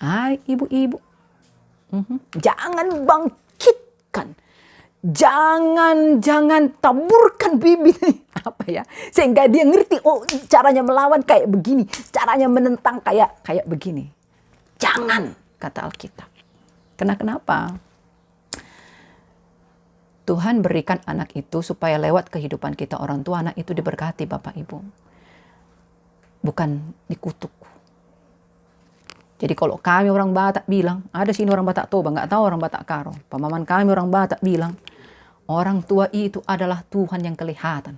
Hai ibu-ibu. Jangan bangkitkan. Jangan taburkan bibit. Apa ya? Sehingga dia ngerti, oh caranya melawan kayak begini. Caranya menentang kayak begini. Jangan, kata Alkitab. Kenapa? Tuhan berikan anak itu supaya lewat kehidupan kita orang tua, anak itu diberkati Bapak Ibu. Bukan dikutuk. Jadi kalau kami orang Batak bilang, ada sini orang Batak Toba, nggak tahu orang Batak Karo. Pemahaman kami orang Batak bilang, orang tua itu adalah Tuhan yang kelihatan.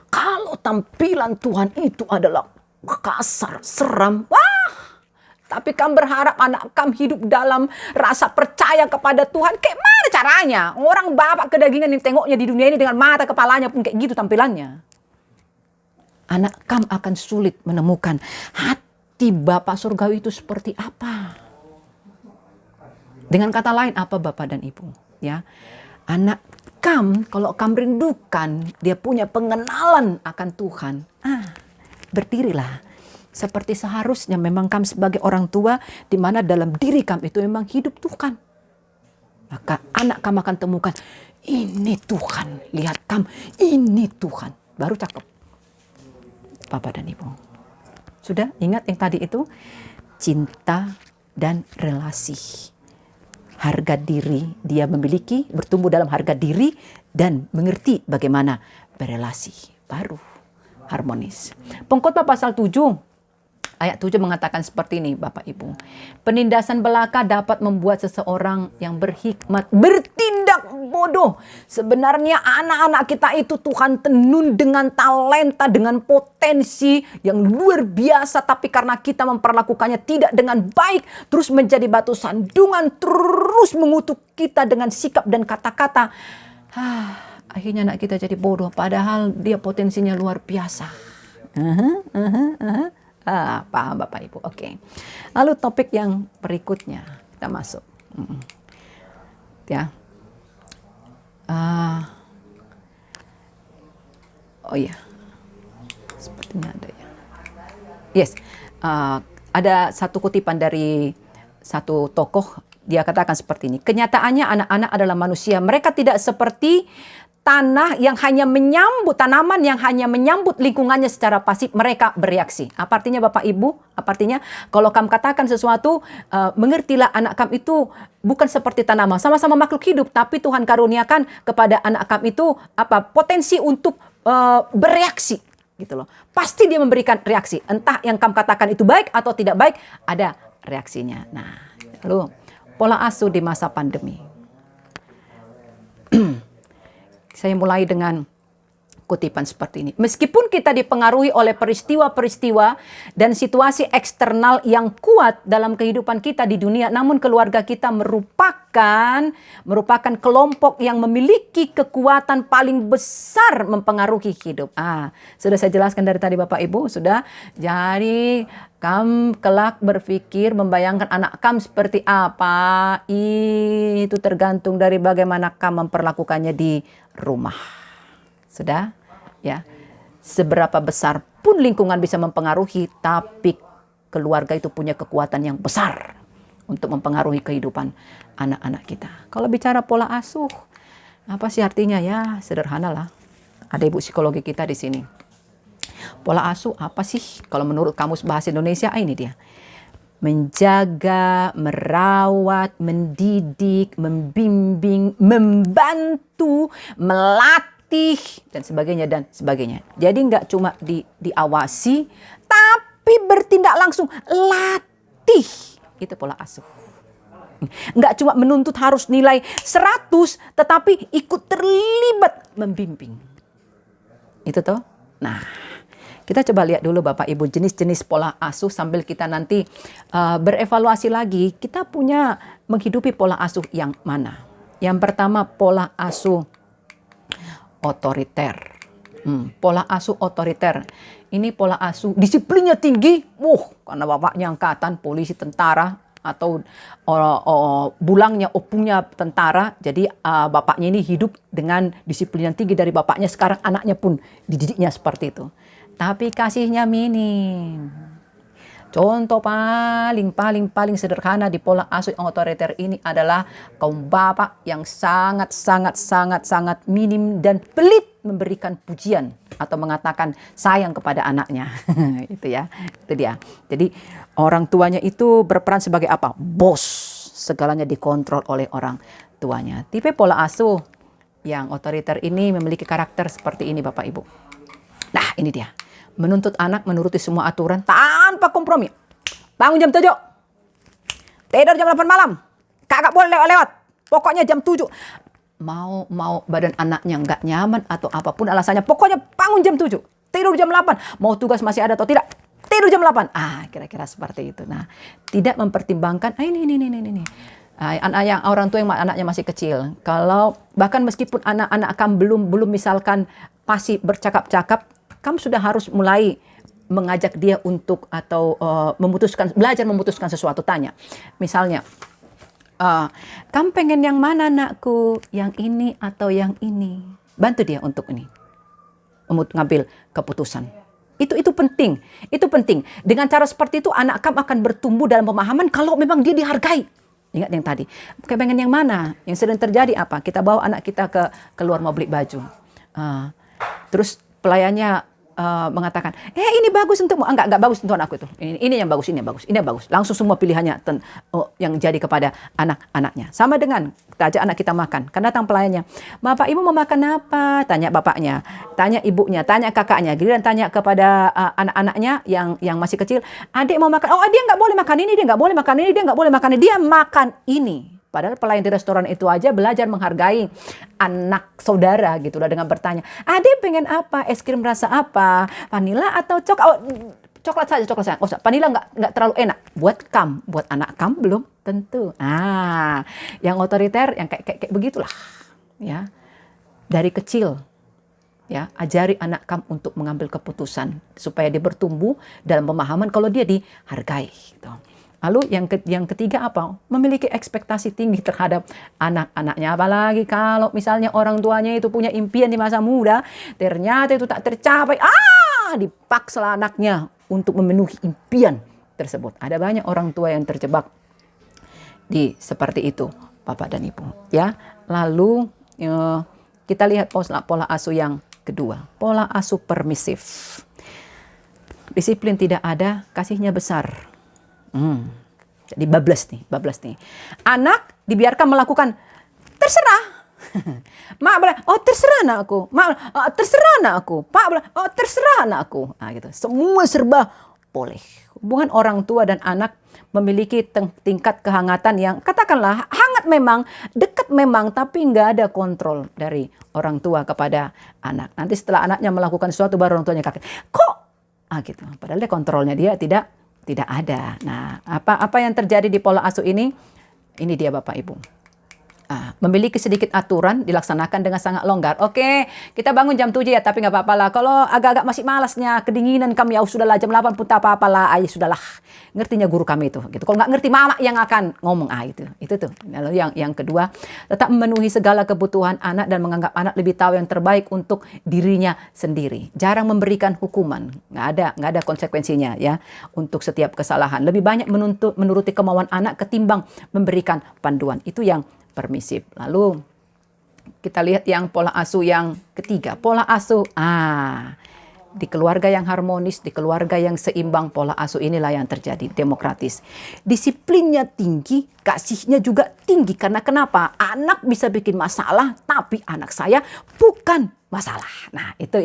Kalau tampilan Tuhan itu adalah kasar, seram, Tapi kamu berharap anak kamu hidup dalam rasa percaya kepada Tuhan. Kayak mana caranya? Orang bapak kedagingan yang tengoknya di dunia ini dengan mata kepalanya pun kayak gitu tampilannya. Anak kamu akan sulit menemukan hati Bapak surgawi itu seperti apa. Dengan kata lain apa Bapak dan Ibu? Ya, anak kamu kalau kamu rindukan dia punya pengenalan akan Tuhan. Berdirilah seperti seharusnya memang kamu sebagai orang tua di mana dalam diri kamu itu memang hidup Tuhan. Maka anak kamu akan temukan ini Tuhan, lihat kamu ini Tuhan. Baru cakep. Bapak dan Ibu. Sudah ingat yang tadi itu cinta dan relasi. Harga diri dia memiliki, bertumbuh dalam harga diri dan mengerti bagaimana berelasi. Baru harmonis. Pengkhotbah pasal 7 ayat 7 mengatakan seperti ini Bapak Ibu. Penindasan belaka dapat membuat seseorang yang berhikmat bertindak bodoh. Sebenarnya anak-anak kita itu Tuhan tenun dengan talenta, dengan potensi yang luar biasa. Tapi karena kita memperlakukannya tidak dengan baik, terus menjadi batu sandungan, terus mengutuk kita dengan sikap dan kata-kata. Akhirnya anak kita jadi bodoh. Padahal dia potensinya luar biasa. Paham Bapak Ibu. Oke. Lalu topik yang berikutnya kita masuk. Ya. Oh iya. Sepertinya ada ya. Yes. Ada satu kutipan dari satu tokoh. Dia katakan seperti ini. Kenyataannya anak-anak adalah manusia. Mereka tidak seperti tanaman yang hanya menyambut lingkungannya secara pasif. Mereka bereaksi. Apa artinya Bapak Ibu? Apa artinya kalau kamu katakan sesuatu, mengertilah anak kamu itu bukan seperti tanaman. Sama-sama makhluk hidup, tapi Tuhan karuniakan kepada anak kamu itu potensi untuk bereaksi. Gitu loh. Pasti dia memberikan reaksi. Entah yang kamu katakan itu baik atau tidak baik, ada reaksinya. Nah, lalu pola asuh di masa pandemi. Saya mulai dengan kutipan seperti ini. Meskipun kita dipengaruhi oleh peristiwa-peristiwa dan situasi eksternal yang kuat dalam kehidupan kita di dunia, namun keluarga kita merupakan kelompok yang memiliki kekuatan paling besar mempengaruhi hidup. Sudah saya jelaskan dari tadi Bapak Ibu, sudah. Jadi kamu kelak berpikir membayangkan anak kamu seperti apa, itu tergantung dari bagaimana kamu memperlakukannya di rumah. Sudah? Ya. Seberapa besar pun lingkungan bisa mempengaruhi, tapi keluarga itu punya kekuatan yang besar untuk mempengaruhi kehidupan anak-anak kita. Kalau bicara pola asuh, apa sih artinya? Ya, sederhana lah. Ada ibu psikologi kita di sini. Pola asuh apa sih? Kalau menurut Kamus Bahasa Indonesia, ini dia. Menjaga, merawat, mendidik, membimbing, membantu, melatih, dan sebagainya. Jadi nggak cuma diawasi, tapi bertindak langsung, latih. Itu pola asuh. Nggak cuma menuntut harus nilai 100, tetapi ikut terlibat membimbing. Itu toh. Nah, kita coba lihat dulu Bapak Ibu jenis-jenis pola asuh sambil kita nanti berevaluasi lagi. Kita punya menghidupi pola asuh yang mana? Yang pertama pola asuh otoriter. Pola asuh otoriter. Ini pola asuh disiplinnya tinggi. Karena bapaknya angkatan, polisi, tentara, atau bulangnya, opungnya tentara. Jadi bapaknya ini hidup dengan disiplin yang tinggi dari bapaknya. Sekarang anaknya pun dididiknya seperti itu. Tapi kasihnya minim. Contoh paling sederhana di pola asuh otoriter ini adalah kaum bapak yang sangat minim dan pelit memberikan pujian atau mengatakan sayang kepada anaknya. Itu ya, itu dia. Jadi orang tuanya itu berperan sebagai apa? Bos. Segalanya dikontrol oleh orang tuanya. Tipe pola asuh yang otoriter ini memiliki karakter seperti ini Bapak Ibu. Nah, ini dia. Menuntut anak menuruti semua aturan tanpa kompromi. Bangun jam 7. Tidur jam 8 malam. Kagak boleh lewat-lewat. Pokoknya jam 7. Mau badan anaknya nggak nyaman atau apapun alasannya. Pokoknya bangun jam 7. Tidur jam 8. Mau tugas masih ada atau tidak. Tidur tidur jam 8. Kira-kira seperti itu. Nah, tidak mempertimbangkan, ini. Anak yang orang tua yang anaknya masih kecil. Kalau bahkan meskipun anak-anak kamu belum misalkan pasti bercakap-cakap, kamu sudah harus mulai mengajak dia untuk atau belajar memutuskan sesuatu. Tanya, misalnya, kamu pengen yang mana anakku? Yang ini atau yang ini? Bantu dia untuk ini, ngambil keputusan. Itu penting. Itu penting. Dengan cara seperti itu anak kamu akan bertumbuh dalam pemahaman kalau memang dia dihargai. Ingat yang tadi. Pengen yang mana? Yang sering terjadi apa? Kita bawa anak kita keluar mau beli baju. Terus pelayannya mengatakan, ini bagus untukmu. Enggak bagus untuk anakku itu. Ini yang bagus, ini yang bagus. Langsung semua pilihannya yang jadi kepada anak-anaknya. Sama dengan kita ajak anak kita makan. Karena datang pelayannya, Bapak Ibu mau makan apa? Tanya bapaknya, tanya ibunya, tanya kakaknya. Giliran tanya kepada anak-anaknya yang masih kecil, adik mau makan. Dia nggak boleh makan ini, dia nggak boleh makan ini, dia nggak boleh makan ini. Dia makan ini. Padahal pelayan di restoran itu aja belajar menghargai anak saudara gitu lah dengan bertanya, adik pengen apa? Es krim rasa apa? Vanila atau coklat? Coklat saja. Vanila nggak terlalu enak. Buat anak kamu belum tentu. Yang otoriter, yang kayak begitulah. Ya, dari kecil, ya ajari anak kamu untuk mengambil keputusan supaya dia bertumbuh dalam pemahaman kalau dia dihargai. Gitu. Lalu yang ketiga apa? Memiliki ekspektasi tinggi terhadap anak-anaknya. Apalagi kalau misalnya orang tuanya itu punya impian di masa muda, ternyata itu tak tercapai. Dipaksa anaknya untuk memenuhi impian tersebut. Ada banyak orang tua yang terjebak di seperti itu, Bapak dan Ibu. Ya, lalu kita lihat pola asuh yang kedua, pola asuh permisif. Disiplin tidak ada, kasihnya besar. Jadi bablas nih. Anak dibiarkan melakukan terserah. Mak bilang, terserah anakku. Mak bilang, terserah anakku. Pak bilang, terserah anakku. Gitu. Semua serba boleh. Hubungan orang tua dan anak memiliki tingkat kehangatan yang katakanlah hangat memang, dekat memang, tapi nggak ada kontrol dari orang tua kepada anak. Nanti setelah anaknya melakukan sesuatu baru orang tuanya kaget. Kok? Gitu. Padahal dia kontrolnya dia tidak ada. Nah, apa yang terjadi di pola asuh ini? Ini dia Bapak Ibu. Memiliki sedikit aturan dilaksanakan dengan sangat longgar. Oke, kita bangun jam 7 ya, tapi nggak apa-apa lah. Kalau agak-agak masih malasnya, kedinginan kami, sudahlah jam 8 pun tak apa-apa lah. Sudahlah. Ngertinya guru kami itu. Gitu. Kalau nggak ngerti mama yang akan ngomong. Itu tuh. Lalu yang kedua, tetap memenuhi segala kebutuhan anak dan menganggap anak lebih tahu yang terbaik untuk dirinya sendiri. Jarang memberikan hukuman. Nggak ada konsekuensinya ya untuk setiap kesalahan. Lebih banyak menuruti kemauan anak ketimbang memberikan panduan. Itu yang permisif. Lalu kita lihat yang pola asuh yang ketiga. Pola asuh di keluarga yang harmonis, di keluarga yang seimbang, pola asuh inilah yang terjadi, demokratis. Disiplinnya tinggi, kasihnya juga tinggi. Karena kenapa? Anak bisa bikin masalah, tapi anak saya bukan masalah. Nah, itu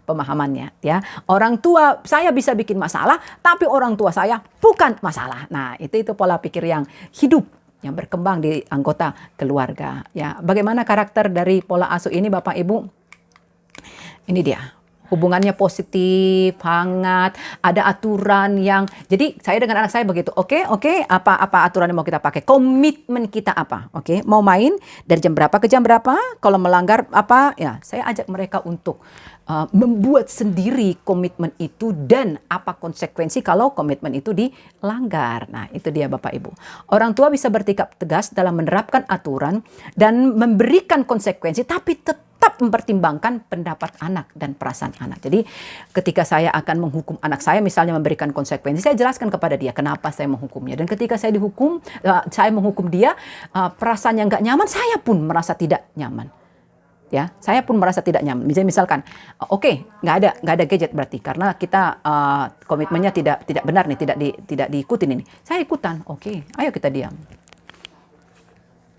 pemahamannya ya. Orang tua saya bisa bikin masalah, tapi orang tua saya bukan masalah. Nah, itu pola pikir yang hidup, yang berkembang di anggota keluarga. Ya, bagaimana karakter dari pola asuh ini Bapak Ibu? Ini dia. Hubungannya positif, hangat, ada aturan yang... Jadi saya dengan anak saya begitu. Oke, apa aturan yang mau kita pakai? Komitmen kita apa? Oke, mau main dari jam berapa ke jam berapa? Kalau melanggar apa? Ya, saya ajak mereka untuk membuat sendiri komitmen itu dan apa konsekuensi kalau komitmen itu dilanggar. Nah, itu dia Bapak Ibu. Orang tua bisa bersikap tegas dalam menerapkan aturan dan memberikan konsekuensi, tapi tetap mempertimbangkan pendapat anak dan perasaan anak. Jadi ketika saya akan menghukum anak saya, misalnya memberikan konsekuensi, saya jelaskan kepada dia kenapa saya menghukumnya. Dan ketika saya saya menghukum dia, perasaan yang nggak nyaman, saya pun merasa tidak nyaman. Ya, saya pun merasa tidak nyaman. Misalkan, nggak ada gadget berarti karena kita komitmennya tidak benar nih, tidak diikutin ini. Saya ikutan. Oke, ayo kita diam.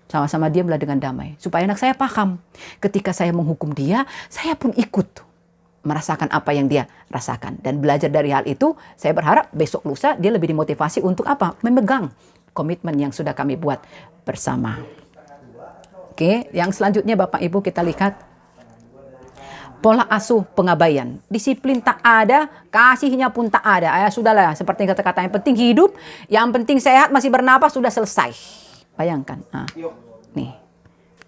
Sama-sama diamlah dengan damai supaya anak saya paham. Ketika saya menghukum dia, saya pun ikut merasakan apa yang dia rasakan dan belajar dari hal itu. Saya berharap besok lusa dia lebih dimotivasi untuk apa? Memegang komitmen yang sudah kami buat bersama. Oke, yang selanjutnya Bapak Ibu kita lihat Pola asuh pengabaian. Disiplin tak ada, kasihnya pun tak ada. Ya sudahlah, seperti kata-kata yang penting hidup, yang penting sehat, masih bernapas, sudah selesai. Bayangkan. Nah, nih,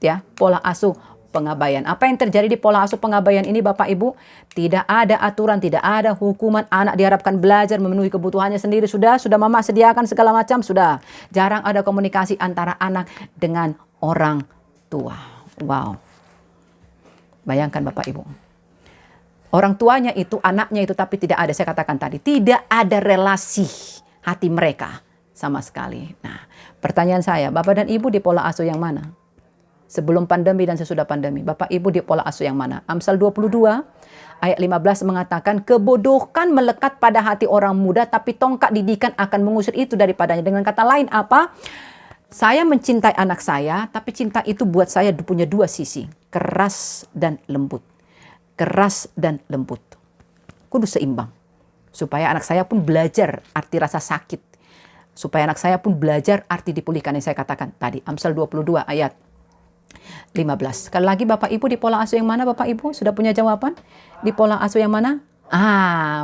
ya, pola asuh pengabaian. Apa yang terjadi di pola asuh pengabaian ini Bapak Ibu? Tidak ada aturan, tidak ada hukuman. Anak diharapkan belajar memenuhi kebutuhannya sendiri. Sudah mama sediakan segala macam, sudah. Jarang ada komunikasi antara anak dengan orang tua. Wow. Bayangkan Bapak Ibu. Orang tuanya itu, anaknya itu, tapi tidak ada, saya katakan tadi, tidak ada relasi hati mereka sama sekali. Nah, pertanyaan saya, Bapak dan Ibu di pola asuh yang mana? Sebelum pandemi dan sesudah pandemi, Bapak Ibu di pola asuh yang mana? Amsal 22 ayat 15 mengatakan, kebodohan melekat pada hati orang muda, tapi tongkat didikan akan mengusir itu daripadanya. Dengan kata lain apa? Saya mencintai anak saya, tapi cinta itu buat saya punya dua sisi, keras dan lembut. Keras dan lembut. Kudu seimbang. Supaya anak saya pun belajar arti rasa sakit. Supaya anak saya pun belajar arti dipulihkan yang saya katakan tadi. Amsal 22 ayat 15. Sekali lagi Bapak Ibu di pola asuh yang mana Bapak Ibu? Sudah punya jawaban? Di pola asuh yang mana?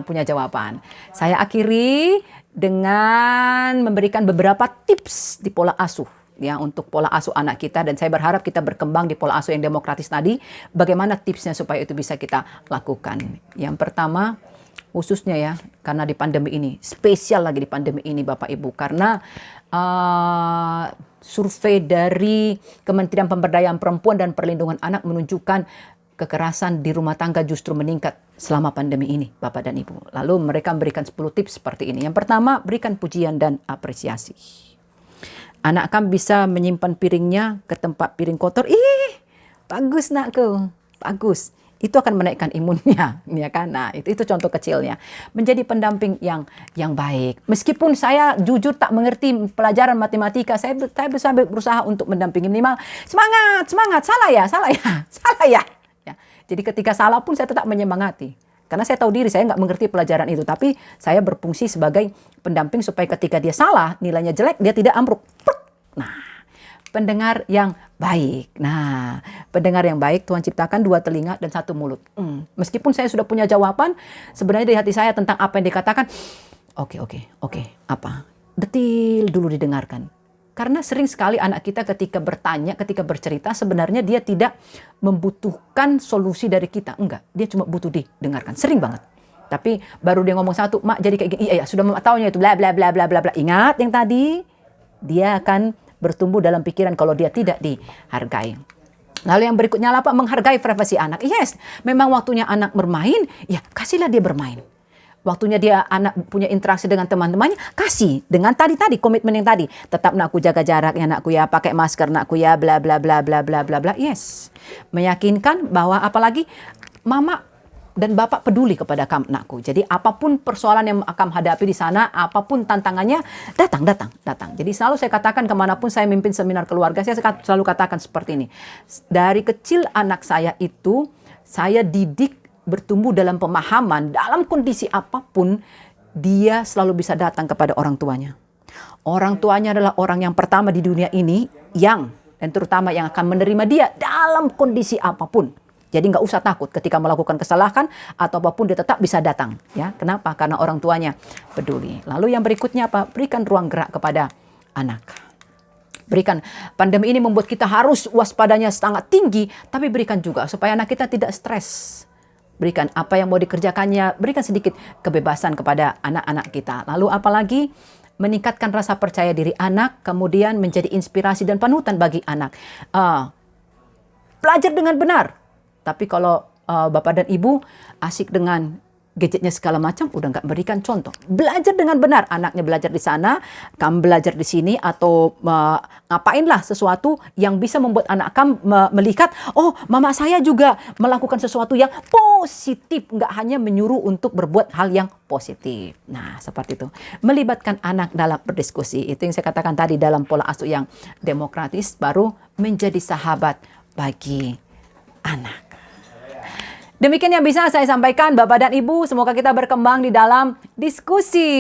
Punya jawaban. Saya akhiri dengan memberikan beberapa tips di pola asuh. Ya, untuk pola asuh anak kita, dan saya berharap kita berkembang di pola asuh yang demokratis tadi. Bagaimana tipsnya supaya itu bisa kita lakukan? Yang pertama, khususnya ya, karena di pandemi ini, spesial lagi di pandemi ini Bapak Ibu, karena survei dari Kementerian Pemberdayaan Perempuan dan Perlindungan Anak menunjukkan kekerasan di rumah tangga justru meningkat selama pandemi ini Bapak dan Ibu. Lalu mereka memberikan 10 tips seperti ini. Yang pertama, berikan pujian dan apresiasi. Anak kamu bisa menyimpan piringnya ke tempat piring kotor. Bagus nakku, bagus. Itu akan menaikkan imunnya, ya kan? Nah, itu contoh kecilnya. Menjadi pendamping yang baik. Meskipun saya jujur tak mengerti pelajaran matematika, saya berusaha untuk mendampingi minimal. Semangat, salah ya. Ya. Jadi ketika salah pun saya tetap menyemangati. Karena saya tahu diri, saya nggak mengerti pelajaran itu. Tapi saya berfungsi sebagai pendamping supaya ketika dia salah, nilainya jelek, dia tidak ambruk. Nah, pendengar yang baik. Nah, pendengar yang baik Tuhan ciptakan 2 telinga dan 1 mulut. Meskipun saya sudah punya jawaban, sebenarnya di hati saya tentang apa yang dikatakan, oke, apa? Detil dulu didengarkan. Karena sering sekali anak kita ketika bertanya, ketika bercerita, sebenarnya dia tidak membutuhkan solusi dari kita. Enggak, dia cuma butuh didengarkan. Sering banget. Tapi baru dia ngomong satu, mak jadi kayak gini, iya sudah mak taunya itu, bla bla bla bla bla bla. Ingat yang tadi, dia akan bertumbuh dalam pikiran kalau dia tidak dihargai. Lalu yang berikutnya apa? Menghargai privasi anak. Yes, memang waktunya anak bermain, ya kasihlah dia bermain. Waktunya dia anak punya interaksi dengan teman-temannya, kasih dengan tadi komitmen yang tadi. Tetap nakku jaga jarak ya nakku ya, pakai masker nakku ya, bla bla bla bla bla bla bla. Yes. Meyakinkan bahwa apalagi mama dan bapak peduli kepada kamu nakku. Jadi apapun persoalan yang akan hadapi di sana, apapun tantangannya, datang. Jadi selalu saya katakan kemanapun saya mimpin seminar keluarga, saya selalu katakan seperti ini. Dari kecil anak saya itu, saya didik bertumbuh dalam pemahaman, dalam kondisi apapun, dia selalu bisa datang kepada orang tuanya. Orang tuanya adalah orang yang pertama di dunia ini dan terutama yang akan menerima dia dalam kondisi apapun. Jadi nggak usah takut ketika melakukan kesalahan atau apapun, dia tetap bisa datang. Ya, kenapa? Karena orang tuanya peduli. Lalu yang berikutnya apa? Berikan ruang gerak kepada anak. Berikan, pandemi ini membuat kita harus waspadanya sangat tinggi, tapi berikan juga supaya anak kita tidak stres. Berikan apa yang mau dikerjakannya, berikan sedikit kebebasan kepada anak-anak kita. Lalu apalagi meningkatkan rasa percaya diri anak, kemudian menjadi inspirasi dan panutan bagi anak. Belajar dengan benar. Tapi kalau Bapak dan Ibu asik dengan gadgetnya segala macam, udah nggak berikan contoh. Belajar dengan benar, anaknya belajar di sana, kamu belajar di sini, atau ngapainlah sesuatu yang bisa membuat anak kamu melihat, oh mama saya juga melakukan sesuatu yang positif, nggak hanya menyuruh untuk berbuat hal yang positif. Nah seperti itu, melibatkan anak dalam berdiskusi, itu yang saya katakan tadi dalam pola asuh yang demokratis, baru menjadi sahabat bagi anak. Demikian yang bisa saya sampaikan Bapak dan Ibu. Semoga kita berkembang di dalam diskusi.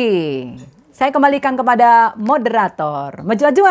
Saya kembalikan kepada moderator. Maju-maju.